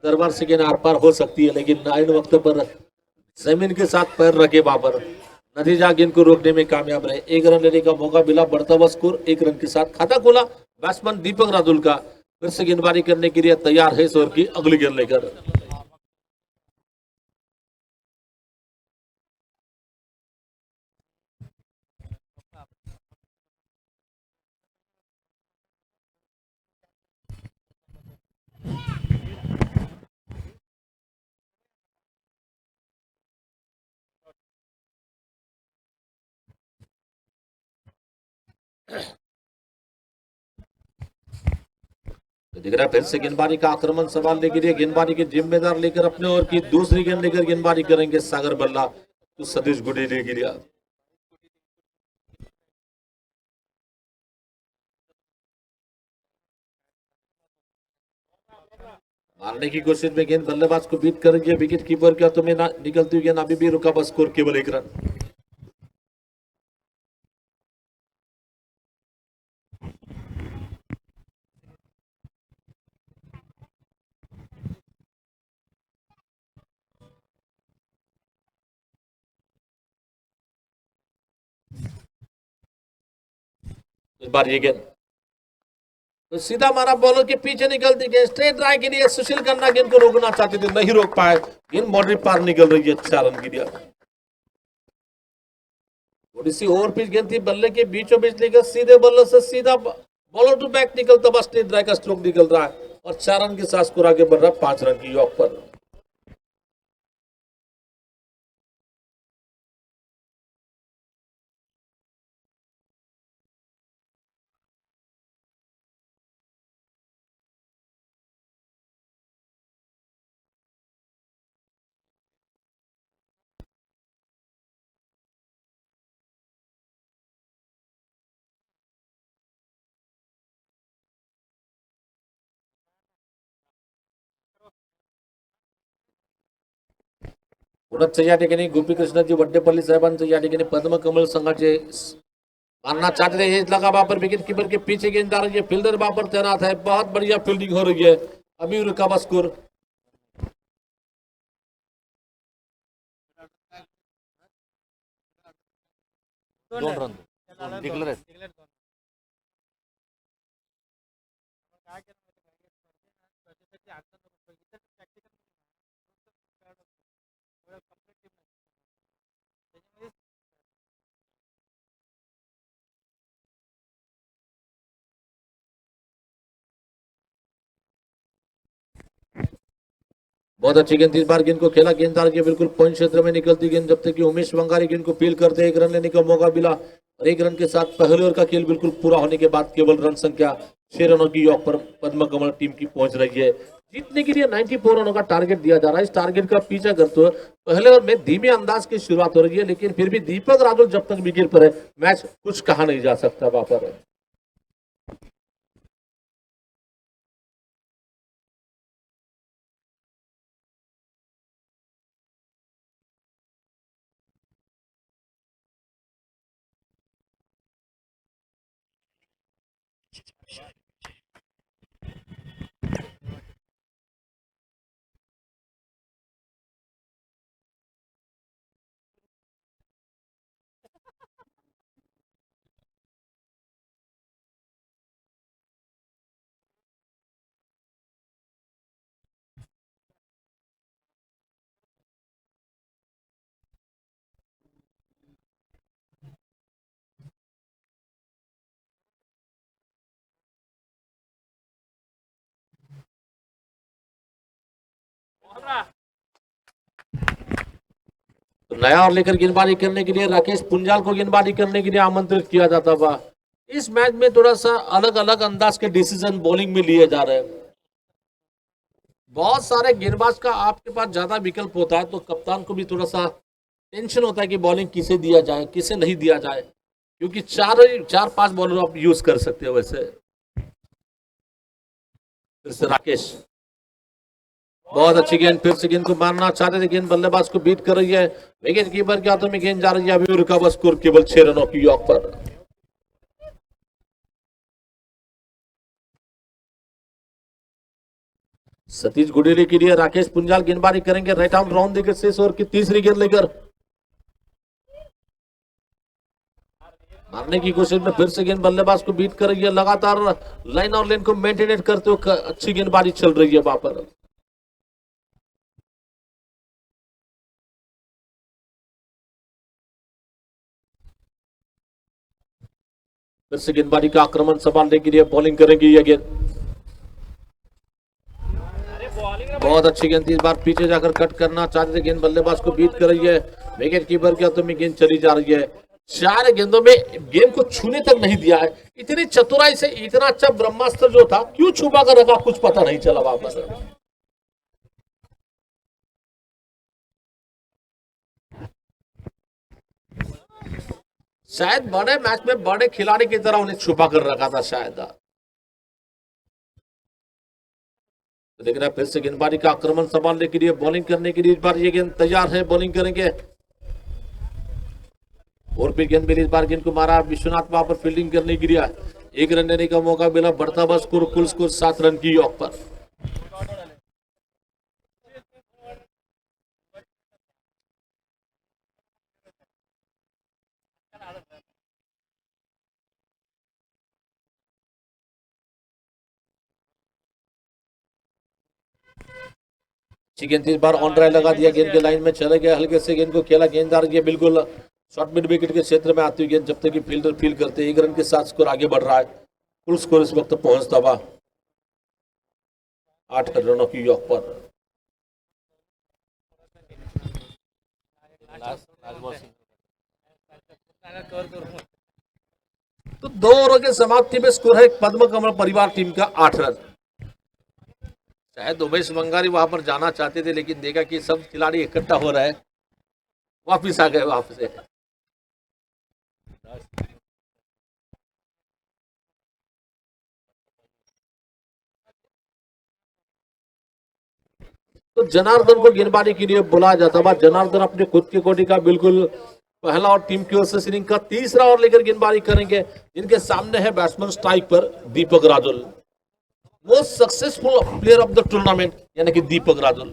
दरबार से गेंद आर पार हो सकती है, लेकिन आइन वक्त पर जमीन के साथ पैर रखे बाबर नतीजा गेंद को रोकने में कामयाब रहे। 1 रन लेने का मौका मिला, बढ़ता हुआ स्कोर 1 रन के साथ खाता खोला बैट्समैन दीपक रादुल का। फिर से गेंदबाजी करने के लिए तैयार है इस ओवर की अगली गेंद लेकर। तो दिख रहा है फिर से गेंदबाजी का आक्रमण संभालने के लिए गेंदबाजी की जिम्मेदार लेकर अपने ओवर की दूसरी गेंद लेकर गेंदबाजी करेंगे सागर बल्ला तो सतीश गुडी ने गिरा। मारने की कोशिश में गेंद बल्लेबाज को बीट करेंगे विकेट कीपर के हाथों में निकलती हुई गेंद अभी भी रुका, बस स्कोर केवल 1 रन। इस बार ये गेंद तो सीधा मारा, बॉलर के पीछे निकलती गेंद स्ट्रेट ड्राइव के लिए सुशील खन्ना गेंद को रोकना चाहते थे, नहीं रोक पाए। गेंद बाउंड्री पार निकल रही है, 4 रन के लिए। थोड़ी सी ओवर पिच गेंद थी, बल्ले के बीचों बीच लेकर सीधे बल्ले से सीधा बॉलर टू बैक निकलता बस स्ट्रेट ड्राइव का स्ट्रोक निकल रहा है और 4 रन के साथ स्कोर आगे बढ़ रहा है 5 रन की यॉर्क पर। पुढचं या ठिकाणी गोपीकृष्णजी वड्डेपल्ली साहेबांचं या ठिकाणी पद्मकमल संघाचे मारना चाहते थे, ये लगा वहां पर विकेट कीपर के पीछे गेंद आ रही है, फील्डर वहां पर तैनात है, बहुत बढ़िया फील्डिंग हो रही है। अभी रुका हुआ स्कोर 2 रन डिक्लेअर आहेत. काय केलं माहिती आहे का? त्याच्यासाठी आता नको इतर प्रॅक्टिकल कंप्लीट टीम त्याच्यामध्ये बहुत अच्छी गेंद, इस बार गेंद को खेला गेंददार के बिल्कुल पॉइंट क्षेत्र में निकलती गेंद, जब तक कि उमेश वंगारी गेंद को फील करते 1 रन लेने का मौका मिला और 1 रन के साथ पहले ओवर का खेल बिल्कुल पूरा होने के बाद केवल रन संख्या 6 रनों की यॉर्क पर पद्म कमल टीम की पहुंच रही है। जीतने के लिए 94 रनों का टारगेट दिया जा रहा है। इस टारगेट का पीछा करते हुए पहले ओवर में धीमे अंदाज की शुरुआत हो रही है, लेकिन फिर भी दीपक रादुल जब तक विकेट पर है मैच कुछ कहा नहीं जा सकता वहां पर। तो नया और लेकर गेंदबाजी करने के लिए राकेश पुंजाल को गेंदबाजी करने के लिए आमंत्रित किया जाता था। इस मैच में थोड़ा सा अलग अलग अंदाज के डिसीजन बॉलिंग में लिए जा रहे हैं। बहुत सारे गेंदबाज का आपके पास ज्यादा विकल्प होता है तो कप्तान को भी थोड़ा सा टेंशन होता है कि बॉलिंग किसे दिया जाए किसे नहीं दिया जाए, क्योंकि 4-5 बॉलर आप यूज कर सकते हो। वैसे फिर से राकेश, बहुत अच्छी गेंद, फिर से गेंद को मारना चाहते थे, गेंद बल्लेबाज को बीट कर रही है, विकेट कीपर के हाथों में गेंद जा रही है। अभी रुका हुआ स्कोर केवल 6 रनों की यॉर्क पर। सतीश गुडेले के लिए राकेश पुंजाल गेंदबाजी करेंगे राइट आर्म राउंड देकर शेष ओवर की तीसरी गेंद लेकर मारने की कोशिश में फिर से गेंद बल्लेबाज को बीट कर रही है। लगातार लाइन और लेन को मेंटेन करते हुए अच्छी गेंदबाजी चल रही है वहां पर। फिर से गेंदबाजी का आक्रमण संभालने के लिए बॉलिंग करेंगे ये गेंद। बहुत अच्छी गेंद इस बार पीछे जाकर कट करना चाहते थे, गेंद बल्लेबाज को बीट कर रही है। विकेट कीपर के हाथों में गेंद चली जा रही है। 4 गेंदों में गेंद को छूने तक नहीं दिया है। इतनी चतुराई से इतना अच्छा ब्रह्मास्त्र जो था क्यों छुपा कर रखा कुछ पता नहीं चला वापस। शायद बड़े मैच में बड़े खिलाड़ी की तरह उन्हें छुपा कर रखा था शायद। तो देखना फिर से गेंदबाजी का आक्रमण संभालने के लिए बॉलिंग करने के लिए इस बार ये गेंद तैयार है, बॉलिंग करेंगे। और फिर गेंद मिली, इस बार गेंद को मारा विश्वनाथ वहां पर फील्डिंग करने के लिए 1 रन लेने का मौका मिला। बढ़ता बस स्कोर, कुल स्कोर 7 रन की ऑफ पर। गेंद इस बार ऑन ड्राइव लगा दिया, गेंद के लाइन में चले गए, हल्के से गेंद को खेला, गेंददार ये बिल्कुल शॉर्ट मिड विकेट के क्षेत्र में आती हुई गेंद जब तक कि फील्डर फील करते 1 रन के साथ स्कोर आगे बढ़ रहा है। कुल स्कोर इस वक्त पहुंचता हुआ 8 रनों की ऑफ पर। तो 2 ओवर के समाप्ति में स्कोर है पद्म कमल परिवार टीम का 8 रन। शायद उमेश बंगारी वहां पर जाना चाहते थे लेकिन देखा कि सब खिलाड़ी इकट्ठा हो रहे हैं, वापिस आ गए वापस से। तो जनार्दन को गेंदबाजी के लिए बुलाया जाता है। जनार्दन अपने खुद के कोटी का बिल्कुल पहला और टीम की ओर से इनिंग का तीसरा ओवर लेकर गेंदबाजी करेंगे। जिनके सामने है बैट्समैन स्ट्राइक पर Deepak Rajul, most successful player of the tournament यानी कि दीपक राजुल।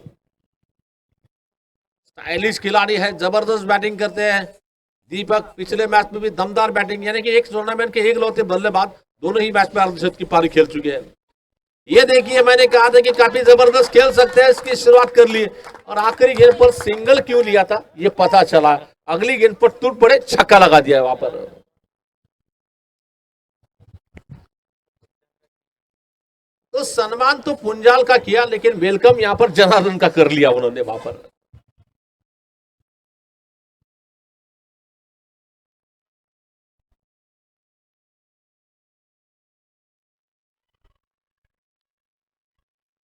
स्टाइलिश खिलाड़ी है, जबरदस्त बैटिंग करते हैं दीपक। पिछले मैच में भी दमदार बैटिंग, यानी कि एक टूर्नामेंट के एकलौते बल्लेबाज, दोनों ही मैच में अर्धशतक की पारी खेल चुके हैं। ये देखिए मैंने कहा था कि काफी जबरदस्त खेल सकते हैं, इसकी शुरुआत कर ली और आखिरी गेंद पर सिंगल क्यों लिया था ये पता चला। अगली गेंद पर टूट पड़े, छक्का लगा दिया वहां पर। तो सम्मान तो पुंजाल का किया लेकिन वेलकम यहां पर जनार्दन का कर लिया उन्होंने वहां पर।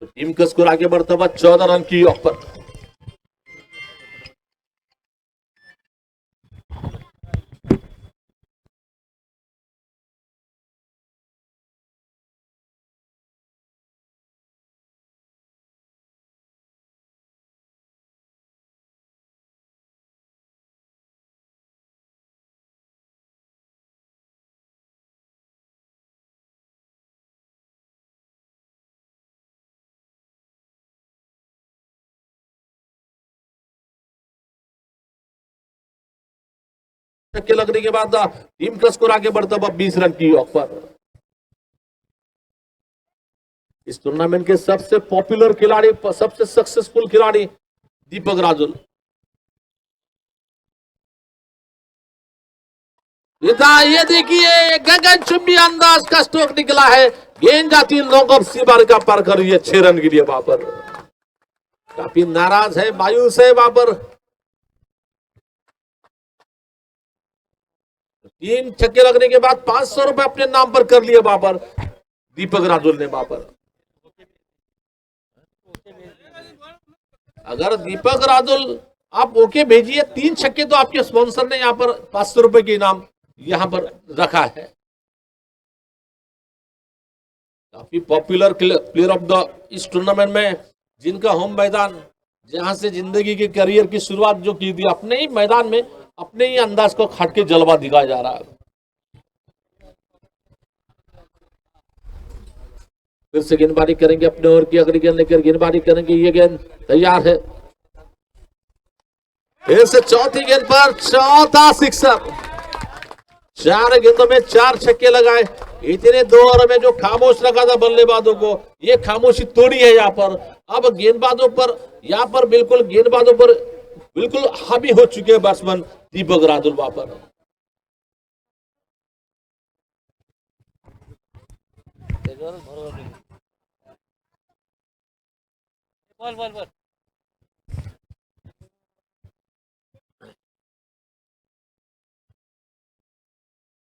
तो टीम का स्कोर आगे बढ़ता हुआ 14 रन की ऑफ पर। के लगने के बाद टीम का स्कोर आगे बढ़ता हुआ 20 रन की ऑफ पर। इस टूर्नामेंट के सबसे पॉपुलर खिलाड़ी, सबसे सक्सेसफुल खिलाड़ी दीपक राजुल। ये देखिए गगनचुंबी अंदाज का स्ट्रोक निकला है, गेंद जाती लॉन्ग ऑफ सीबार का पार कर रही है 6 रन के लिए। वहां पर काफी नाराज है, मायूस है वहां पर। 3 छक्के लगने के बाद 500 रुपए अपने नाम पर कर लिए वहां पर दीपक राजुल ने। वहां पर अगर दीपक राजुल आप ओके भेजिए, 3 छक्के तो आपके स्पॉन्सर ने यहां पर 500 रुपए के इनाम यहां पर रखा है। काफी पॉपुलर प्लेयर ऑफ द इस टूर्नामेंट में, जिनका होम मैदान, जहां से जिंदगी के करियर की शुरुआत जो की थी, अपने ही मैदान में अपने ही अंदाज को खट के जलवा दिखाया जा रहा है। फिर से गेंदबाजी करेंगे अपने ओर की, अगली गेंद लेकर गेंदबाजी करेंगे। ये गेंद तैयार है, फिर से चौथी गेंद पर चौथा सिक्सर। 4 गेंदों में 4 छक्के लगाए। इतने 2 ओवर में जो खामोश रखा था बल्लेबाजों को, ये खामोशी तोड़ी है यहाँ पर। अब गेंदबाजों पर यहाँ पर बिल्कुल हावी हो चुके हैं बैट्समैन दीपक रादुल वहां पर। बॉल बॉल बॉल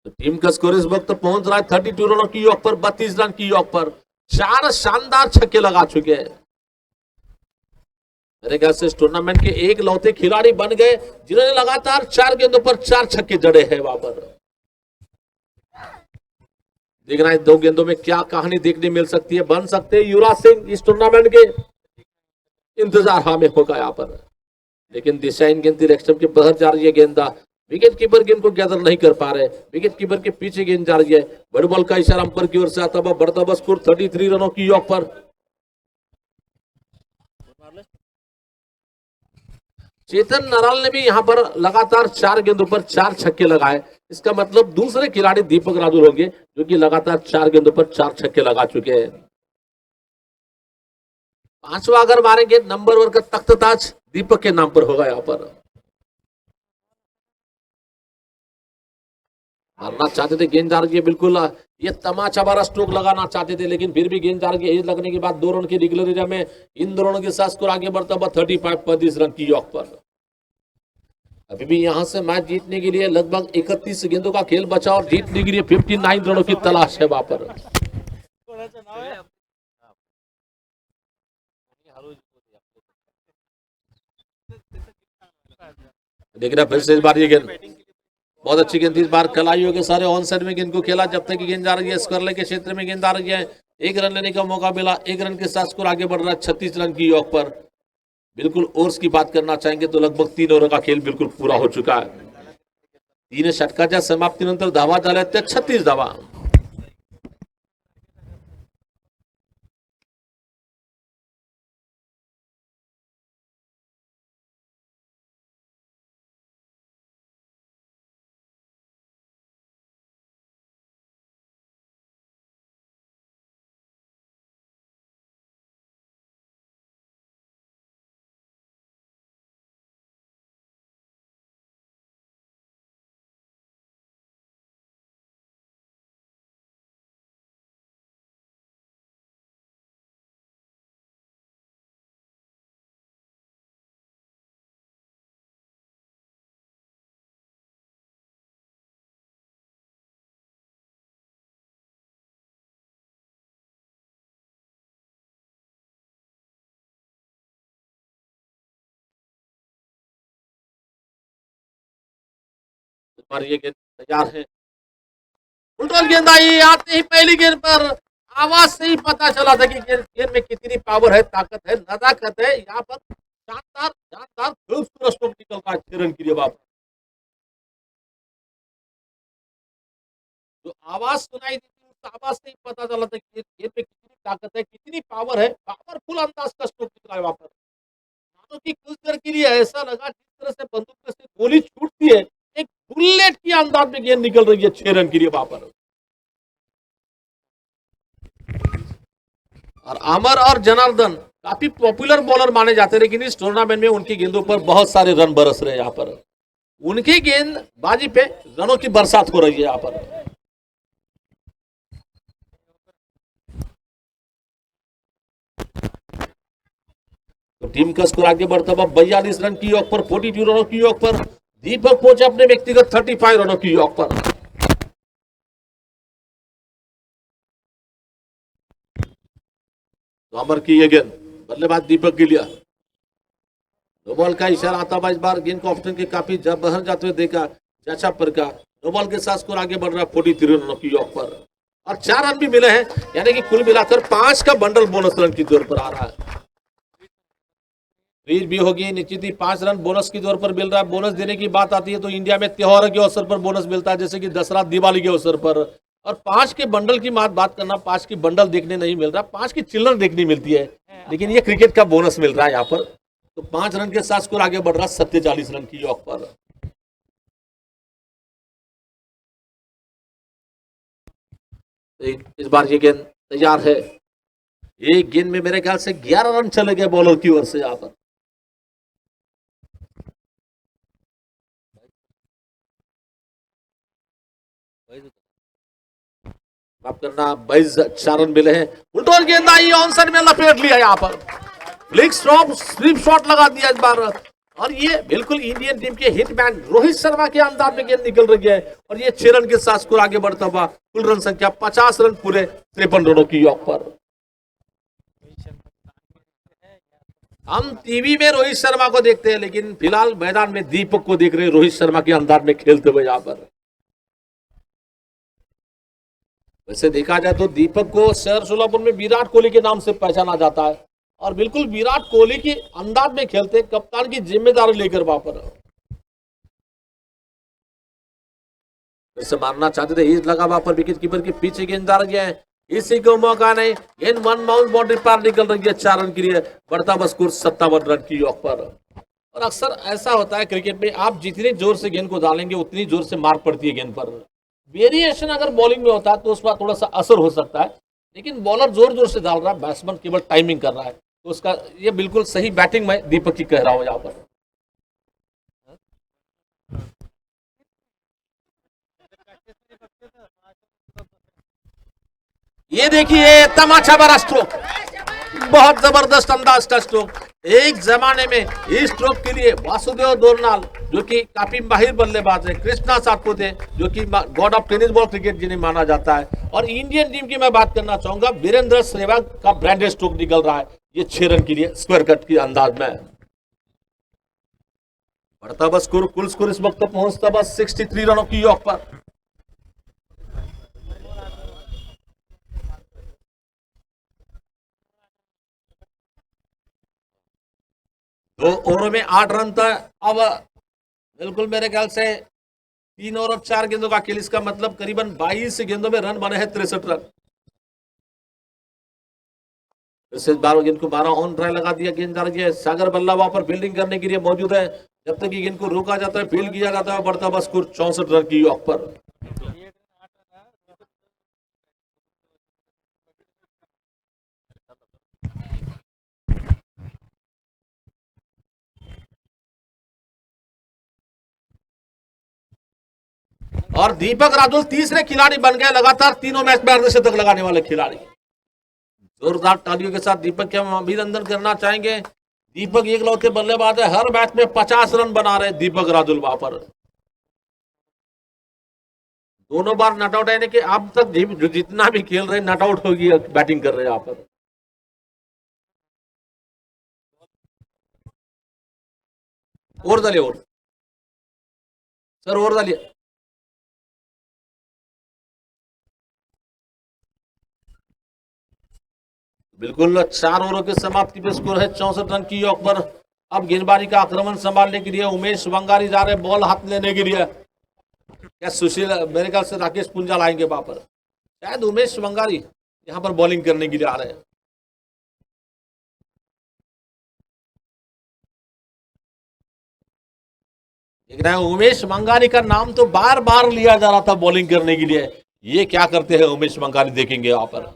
तो टीम का स्कोर इस वक्त पहुंच रहा है 32 रनों की योग पर, 32 रन की योग पर। 4 शानदार छक्के लगा चुके हैं। मेरे ख्याल से इस टूर्नामेंट के एक लौते खिलाड़ी बन गए जिन्होंने लगातार 4 गेंदों पर 4 छक्के जड़े हैं वहां पर। देखना है 2 गेंदों में क्या कहानी देखने मिल सकती है। बन सकते हैं युवराज सिंह इस टूर्नामेंट के, इंतजार हमें होगा यहाँ पर। लेकिन दिशा इन गेंद डायरेक्शन के बाहर जा रही है गेंदा। विकेट कीपर गेंद को गैदर नहीं कर पा रहे, विकेट कीपर के पीछे गेंद जा रही है। बड़े बॉल का इशारा अंपायर की ओर से आता हुआ बढ़ता हुआ स्कोर 33 रनों की योग पर। चेतन नाराल ने भी यहां पर लगातार 4 गेंदों पर 4 छक्के लगाए। इसका मतलब दूसरे खिलाड़ी दीपक रादुल होंगे जो कि लगातार 4 गेंदों पर 4 छक्के लगा चुके हैं। 5वां अगर मारेंगे नंबर 1 का तख्तताज दीपक के नाम पर होगा। यहां पर मारना चाहते थे, गेंद जा रही है बिल्कुल ये तमाचा वाला स्ट्रोक लगाना चाहते थे, लेकिन फिर भी गेंद जा रही है। एज लगने के बाद 2 रन के निकले एरिया में इन दोनों के साथ स्कोर आगे बढ़ता हुआ 35 रन की योग पर। अभी भी यहां से मैच जीतने के लिए लगभग 31 गेंदों का खेल बचा और जीतने के लिए 59 रनों की तलाश है वहां पर। देखना फिर से इस बार ये गेंद बहुत अच्छी गेंद इस बार कलाइयों के सारे ऑन साइड में गेंद को खेला। जब तक गेंद जा रही है स्क्वायर लेग के क्षेत्र में गेंद आ रही है, 1 रन लेने का मौका मिला। 1 रन के साथ स्कोर आगे बढ़ रहा है 36 रन की योग पर। बिल्कुल ओवर्स की बात करना चाहेंगे तो लगभग 3 ओवर का खेल बिल्कुल पूरा हो चुका है। 3 षटकाच्या समाप्तीनंतर धावा झाल्या त्या 36 धावा। पर ये गेंद तैयार है, उल्टल गेंद आई। आते ही पहली गेंद पर आवाज से ही पता चला था कि गेंद में कितनी पावर है, ताकत है, नजाकत है। यहाँ पर शानदार शानदार खूबसूरत स्ट्रोक निकल रहा है 6 रन के लिए वापस। जो आवाज सुनाई दी थी उस आवाज से ही पता चला था कि गेंद में कितनी ताकत है, कितनी पावर है। पावरफुल अंदाज का स्ट्रोक निकला है वापस। मानो कि कुछ देर के लिए ऐसा लगा जिस तरह से बंदूक में से गोली छूटती है, एक बुलेट की अंदाज में गेंद निकल रही है 6 रन के लिए वापस। और अमर और जनार्दन काफी पॉपुलर बॉलर माने जाते हैं, लेकिन इस टूर्नामेंट में उनकी गेंदों पर बहुत सारे रन बरस रहे हैं। यहाँ पर उनकी गेंदबाजी पे रनों की बरसात हो रही है यहाँ पर। तो टीम का स्कोर आगे बढ़ता हुआ 42 रन की योग पर, 42 रनों की योग पर। दीपक पहुंचे अपने व्यक्तिगत 35 रनों की योग पर। अमर की ये गेंद बल्लेबाज दीपक के लिए नो बॉल का इशारा आता हुआ। इस बार गेंद को ऑप्शन के काफी बाहर जाते हुए देखा चाचा पर का। नो बॉल के साथ स्कोर आगे बढ़ रहा है 43 रनों की योग पर और 4 रन भी मिले हैं, यानी कि कुल मिलाकर 5 का बंडल बोनस रन की तौर पर आ रहा है। रीच भी होगी निश्चित ही 5 रन बोनस की तौर पर मिल रहा है। बोनस देने की बात आती है तो इंडिया में त्योहारों के अवसर पर बोनस मिलता है, जैसे कि दशहरा दिवाली के अवसर पर। और 5 के बंडल की बात करना, 5 की बंडल देखने नहीं मिल रहा, 5 की चिल्लर देखने मिलती है, लेकिन ये क्रिकेट का बोनस मिल रहा है यहाँ पर। तो 5 रन के साथ स्कोर आगे बढ़ रहा 47 रन की यॉर्क पर। इस बार ये गेंद तैयार है, एक गेंद में मेरे ख्याल से 11 रन चले गए बॉलर की ओर से यहाँ पर। माफ करना, 22 4 रन मिले हैं। उल्टोल गेंद आई, ऑन साइड में लपेट लिया यहाँ पर, फ्लिक स्टॉप स्लिप शॉट लगा दिया इस बार। और ये बिल्कुल इंडियन टीम के हिटमैन रोहित शर्मा के अंदाज में गेंद निकल रही है, और ये 6 रन के साथ स्कोर आगे बढ़ता हुआ, कुल रन संख्या 50 रन पूरे 53 रनों की यॉर्क पर। हम टीवी में रोहित शर्मा को देखते हैं, लेकिन फिलहाल मैदान में दीपक को देख रहे हैं रोहित शर्मा के अंदाज में खेलते हुए यहाँ पर। वैसे देखा जाए तो दीपक को शहर सोलापुर में विराट कोहली के नाम से पहचाना जाता है, और बिल्कुल विराट कोहली के अंदाज में खेलते, कप्तान की जिम्मेदारी लेकर वहां पर। वैसे मारना चाहते थे, हिट लगा वहां पर, विकेट कीपर के पीछे गेंद जा रही है, इसी को मौका नहीं, गेंद वन बाउंड बाउंड्री पार निकल रही है, 4 रन के लिए बढ़ता बस स्कोर 57 रन की यॉर्क पर। और अक्सर ऐसा होता है क्रिकेट में, आप जितने जोर से गेंद को डालेंगे उतनी जोर से मार पड़ती है गेंद पर। वेरिएशन अगर बॉलिंग में होता है तो उस पर थोड़ा सा असर हो सकता है, लेकिन बॉलर जोर जोर से डाल रहा है, बैट्समैन केवल टाइमिंग कर रहा है, तो उसका ये बिल्कुल सही बैटिंग में दीपक की कह रहा हूं यहाँ पर। ये देखिए तमाचा भरा स्ट्रोक, बहुत जबरदस्त अंदाज का स्ट्रोक। एक जमाने में इस स्ट्रोक के लिए वासुदेव दोरनाल, जो कि काफी माहिर बल्लेबाज है, कृष्णा सातपुते, जो कि God of tennis ball cricket जिन्हें माना जाता है, और इंडियन टीम की मैं बात करना चाहूंगा, वीरेंद्र सहवाग का ब्रांडेड स्ट्रोक निकल रहा है, ये 6 रन के लिए स्क्वायर कट के अंदाज में। बढ़ता बस स्कोर, कुल स्कोर इस वक्त पहुंचता बस 63 रनों की यॉर्क पर। दो ओवरों में 8 रन था। अब बिल्कुल मेरे ख्याल से 3 ओवर और 4 गेंदों का खेल, इसका मतलब करीबन 22 गेंदों में रन बने हैं 63 रन। गेंद को 12 ऑन ट्राई लगा दिया, गेंद जा रही है, सागर बल्ला वहां पर फील्डिंग करने के लिए मौजूद है, जब तक गेंद को रोका जाता है, फील्ड किया जाता है, बढ़ता बस स्कोर 64 रन की यॉर्क पर। और दीपक राजुल तीसरे खिलाड़ी बन गए लगातार तीनों मैच में अर्धशतक लगाने वाले खिलाड़ी। जोरदार तालियों के साथ दीपक के हम अभिनंदन करना चाहेंगे। दीपक एकलौते बल्लेबाज है, हर मैच में 50 रन बना रहे दीपक राजुल वहां पर। दोनों बार नॉट आउट, यानी कि अब तक जो जितना भी खेल रहे नॉट आउट होगी, बैटिंग कर रहे हैं यहाँ पर। और डालिए, और सर और डालिए। बिल्कुल 4 ओवरों के समाप्ति पे स्कोर है 64 रन की यॉर्क पर। अब गेंदबाजी का आक्रमण संभालने के लिए उमेश वंगारी जा रहे बॉल हाथ लेने के लिए। क्या सुशील, मेरे ख्याल से राकेश पुंजाल आएंगे वहां पर, शायद उमेश वंगारी यहां पर बॉलिंग करने के लिए आ रहे हैं। देख रहे हैं उमेश वंगारी का नाम तो बार बार लिया जा रहा था बॉलिंग करने के लिए, ये क्या करते हैं उमेश वंगारी, देखेंगे वहां पर।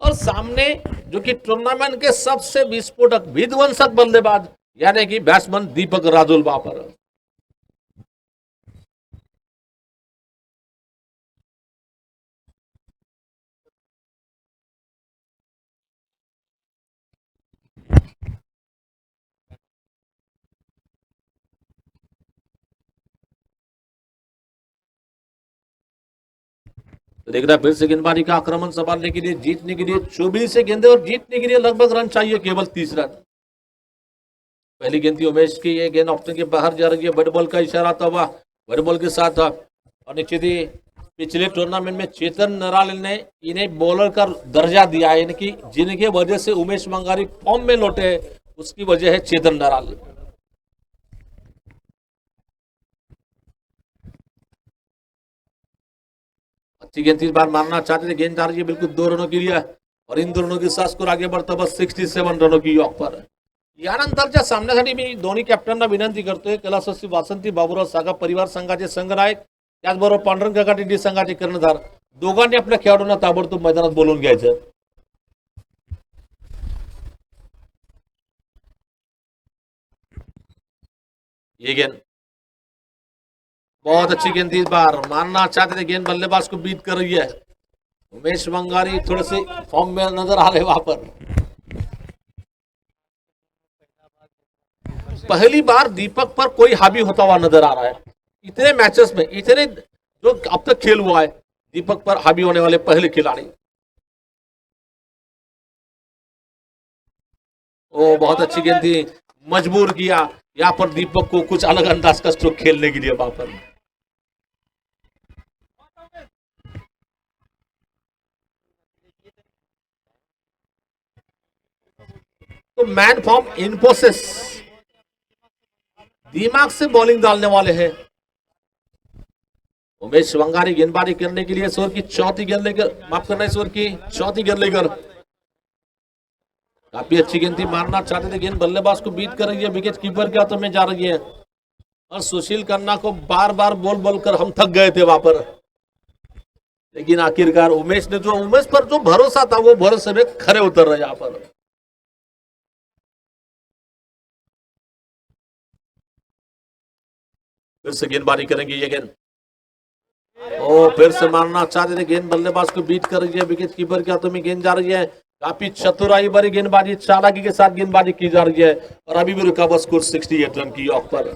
और सामने जो कि टूर्नामेंट के सबसे विस्फोटक विध्वंसक बल्लेबाज, यानी कि बैट्समैन दीपक राजुल वहां पर। देख रहा है फिर से गेंदबाजी का आक्रमण संभालने के लिए, जीतने के लिए 24 गेंदे, और जीतने के लिए लगभग रन चाहिए केवल 30 रन। पहली गेंद थी उमेश की, ये गेंद ऑप्शन के बाहर जा रही है, बड़े बॉल का इशारा था वह, बड़े बॉल के साथ। और निश्चित ही पिछले टूर्नामेंट में चेतन नराल ने इन्हें बॉलर का दर्जा दिया है, यानी कि जिनके वजह से उमेश वंगारी फॉर्म में लौटे, उसकी वजह है चेतन नराल। अच्छी गेंद इस बार मारना चाहते थे, गेंद जा रही है बिल्कुल 2 रनों के लिए और इन 2 रनों के साथ स्कोर आगे बढ़ता बस 67 रनों की यॉर्क पर. यानंतरच्या सामन्यासाठी मी दोन्ही कॅप्टनना विनंती करतोय, कैलासवासी वासंती बाबूराव सागा परिवार संघाचे संघनायक त्याचबरोबर पांडुरंग काका डी संघाचे कर्णधार दोघांनी आपल्या खेळाडूंना ताबडतोब मैदानात बोलवून घ्यायचं. ये गेंद बहुत अच्छी गेंद थी, इस बार मारना चाहते थे, गेंद बल्लेबाज को बीट कर रही है. उमेश वंगारी थोड़े से फॉर्म में नजर आ रहे वहां पर. पहली बार दीपक पर कोई हावी होता हुआ नजर आ रहा है. इतने मैचेस में, इतने जो अब तक खेल हुआ है, दीपक पर हावी होने वाले पहले खिलाड़ी. ओ बहुत अच्छी गेंद थी, मजबूर किया यहां पर दीपक को कुछ अलग अंदाज का स्ट्रोक खेलने के लिए वहां पर. तो मैन फॉर्म इन्फोसिस दिमाग से बॉलिंग डालने वाले हैं. उमेश वंगारी गेंदबाजी करने के लिए ईश्वर की चौथी गेंद लेकर, माफ करना ईश्वर की चौथी गेंद लेकर. काफी अच्छी गेंद थी, मारना चाहते थे, गेंद बल्लेबाज को बीट कर रही है, विकेट कीपर के हाथों में जा रही है और सुशील खन्ना को बार बार बोल बोल कर हम थक गए थे वहां पर. लेकिन आखिरकार उमेश पर जो भरोसा था वो भरोसे में खरे उतर रहे यहां पर. फिर से गेंदबाजी करेंगे ये गेंद. ओ फिर से मारना चाहते थे, गेंद बल्लेबाज को बीट कर रही है, विकेट कीपर के हाथों में गेंद जा रही है. काफी चतुराई भरी गेंदबाजी, चालाकी के साथ गेंदबाजी की जा रही है और अभी भी रुका हुआ स्कोर 68 रन की ऑफ पर.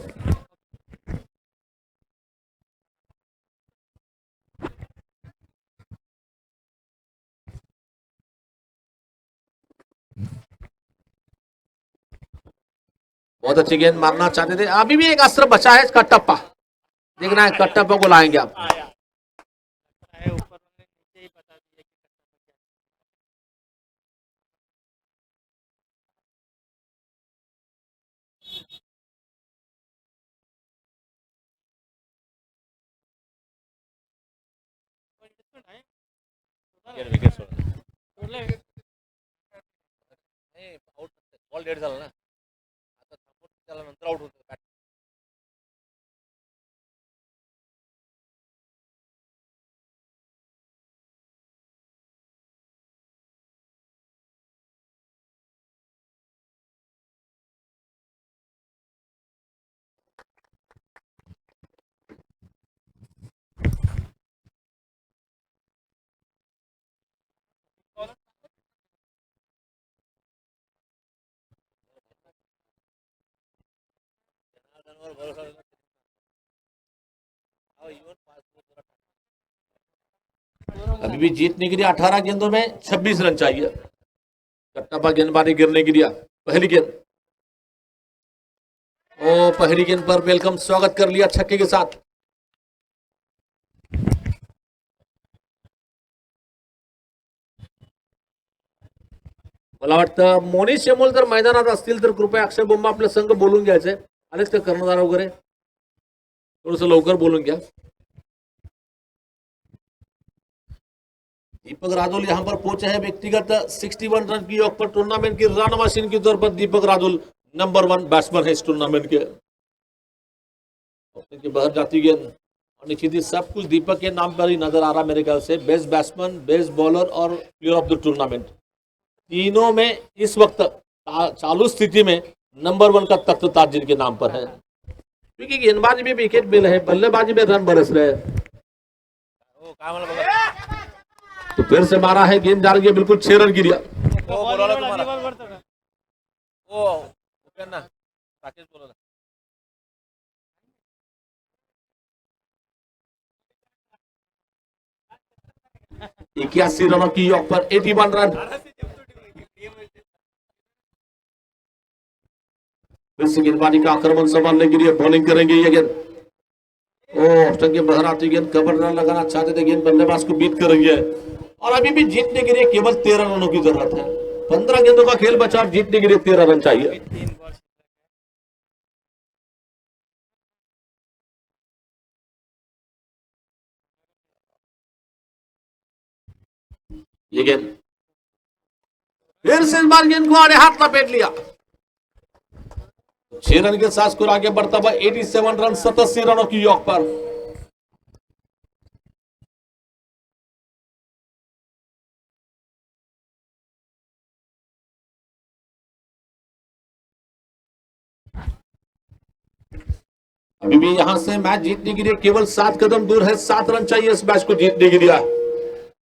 बहुत अच्छी गेंद मारना चाहते थे, अभी भी एक अस्त्र बचा है इसका टप्पा. देखना है कट्टप्पा को लाएंगे आप. आया है ऊपर हमने नीचे ही बता दिया कि विकेट सोडा सोडलं. नाही, आउट बॉल डेड झाला ना, आता थांबून त्याला नंतर आउट होतं. जनार्दनवर भरोसा ठेवला. इवन अभी भी जीतने के लिए 18 गेंदों में 26 रन चाहिए. कट्टप्पा गेंदबाजी गिरने के लिए पहली गेंद. ओ पहली गेंद पर वेलकम स्वागत कर लिया छक्के के साथ. मला वाटतं मोनिश शेमोल जर मैदानात असतील तर कृपया अक्षय बोंबा आपलं संघ बोलून घ्यायचंय. आलेच का कर्णधार वगैरे, थोडस लवकर बोलून घ्या. दीपक राजुल यहां पर पहुंचे हैं व्यक्तिगत 61 रन की औक पर. टूर्नामेंट की रन मशीन के तौर पर दीपक राजुल नंबर 1 बैट्समैन है इस टूर्नामेंट के. बाहर जाती गेंद और निश्चित ही सब कुछ दीपक के नाम पर ही नजर आ रहा मेरे ख्याल से. बेस्ट बैट्समैन, बेस्ट बॉलर और प्लेयर ऑफ द टूर्नामेंट, तीनों में इस वक्त चालू स्थिति में नंबर 1 का तख्त ताज जिनके नाम पर है. क्योंकि गेंदबाजी में विकेट मिल रहे, बल्लेबाजी में रन बरस रहे. हो काय मला बघा. तो फिर से मारा है, गेंद जा रही है बिल्कुल 6 रन गिरिया. हो बोलावला तुम्हाला. हो उपेंद्र राकेश बोलावला. 81 रनों की औक पर 81 रन. फिर से गेंदबाजी का आक्रमण संभालने के लिए बॉलिंग करेंगे ये गेंद. ओ ऑप्शन के बाहर आती गेंद, कवर रन लगाना चाहते थे, गेंद बल्लेबाज को बीट कर रही है और अभी भी जीतने के लिए केवल 13 रनों की जरूरत है. 15 गेंदों का खेल बचा, जीतने के लिए 13 रन चाहिए. 3 बॉल ये गेंद फिर से इस बार गेंद को आड़े हाथ लपेट लिया। 6 रन के साथ स्कोर आगे बढ़ता हुआ 87 रन 87 रनों की योग पर। अभी भी यहां से मैच जीतने के लिए केवल 7 कदम दूर है। 7 रन चाहिए इस मैच को जीतने के लिए।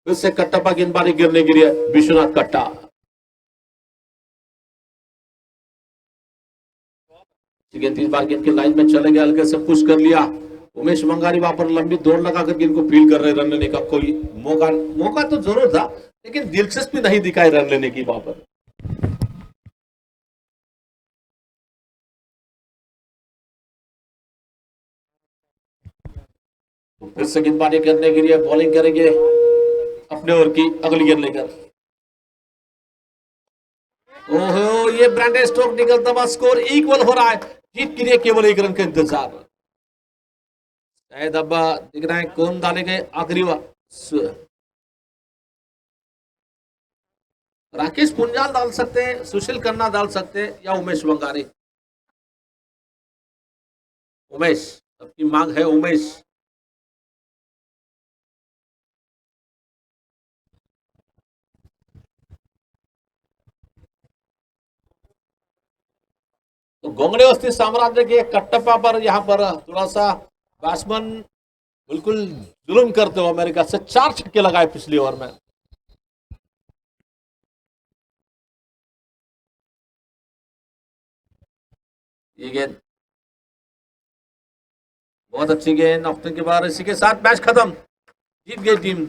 फिर से कट्टापा गेंदबाजी गिरने के लिए विश्वनाथ कट्टा। गेंद 3 बार गेंद के लाइन में चले गए, हल्के से पुश कर लिया। उमेश मंगारी वहां पर लंबी दौड़ लगाकर गेंद को फील कर रहे। रन लेने का कोई मौका तो जरूर था, लेकिन दिलचस्पी नहीं दिखाई रन लेने की वहां पर। फिर से गेंदबाजी करने के लिए बॉलिंग करेंगे अपने ओर की अगली गेंद लेकर। ओहो, ये ब्रांडेड स्ट्रोक निकलता हुआ स्कोर इक्वल हो रहा है। जीत के लिए केवल 1 रन का इंतजार। शायद अब दिख रहा है कौन डालेंगे आखिरी राकेश पुंजाल डाल सकते हैं, सुशील खन्ना डाल सकते हैं, या उमेश वंगारी। उमेश, सबकी मांग है उमेश। तो गोंगड़े वस्ती साम्राज्य के कट्टप्पा पर यहां पर थोड़ा सा बैट्समैन बिल्कुल जुल्म करते हो अमेरिका से 4 छक्के लगाए पिछली ओवर में। ये गेंद बहुत अच्छी गेंद अपने के बाद, इसी के साथ मैच खत्म। जीत गई टीम।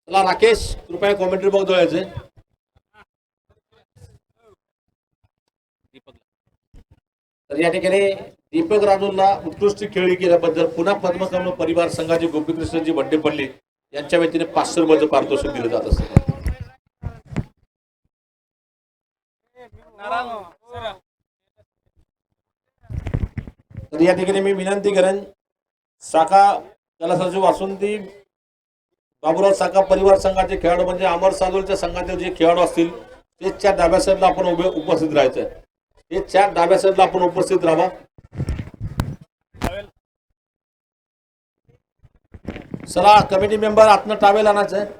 चला राकेश, कृपया कॉमेंट्री बॉक्स जोडायचे। तर या ठिकाणी दीपक राजूला उत्कृष्ट खेळी केल्याबद्दल पुन्हा पद्मकमल परिवार संघाचे गोपीकृष्णजी वड्डेपल्ली यांच्या वतीने 500 रुपयाचं पारितोषिक दिलं जात असतं। तर या ठिकाणी मी विनंती करेन, साका कलासची वासुंती बाबूराव साका परिवार संघाचे खेळाडू म्हणजे अमर साधूच्या संघातील जे खेळाडू असतील ते 4 डाव्या साईडला आपण उपस्थित राहायचं। हे 4 डाव्या साईडला आपण उपस्थित राहा। चला कमिटी मेंबर आतनं टावेल आणायचं आहे।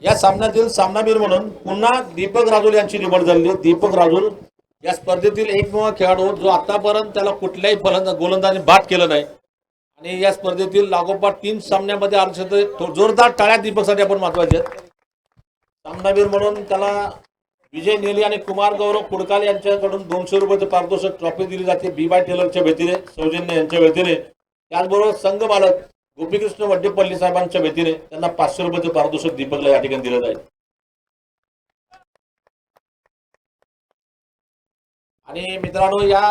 या सामन्यातील सामनावीर म्हणून पुन्हा दीपक राजूल यांची निवड झाली। दीपक राजूल या स्पर्धेतील एकमेव खेळाडू जो आतापर्यंत त्याला कुठल्याही गोलंदाजी बाद केलं नाही आणि या स्पर्धेतील लागोपाठ 3 सामन्यामध्ये आले। जोरदार टाळ्या दीपकसाठी आपण महत्वाचे। सामनावीर म्हणून त्याला विजय नेली आणि कुमार गौरव कुडकाल यांच्याकडून 200 रुपयाचं पारितोषिक ट्रॉफी दिली जाते बी.वाय. टेलरच्या वतीने, सौजन्य यांच्या वतीने। त्याचबरोबर संघ मालक गोपीकृष्ण वड्डेपल्ली साहेबांच्या वतीने त्यांना 500 रुपयाचं पारितोषिक दीपकला या ठिकाणी दिलं जाईल। आणि मित्रांनो, या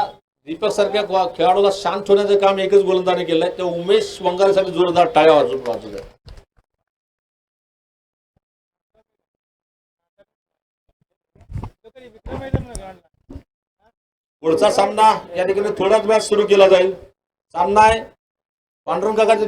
दीपक सारख्या खेळाडूला शांत ठेवण्याचं काम एकच गोलंदाजाने केलंय, ते उमेश वंगारीसाठी जोरदार टाळ्या वाजवत आहेत। पुढचा सामना या ठिकाणी थोड्याच वेळात सुरू केला जाईल। सामना आहे पांडुरंग काकाचे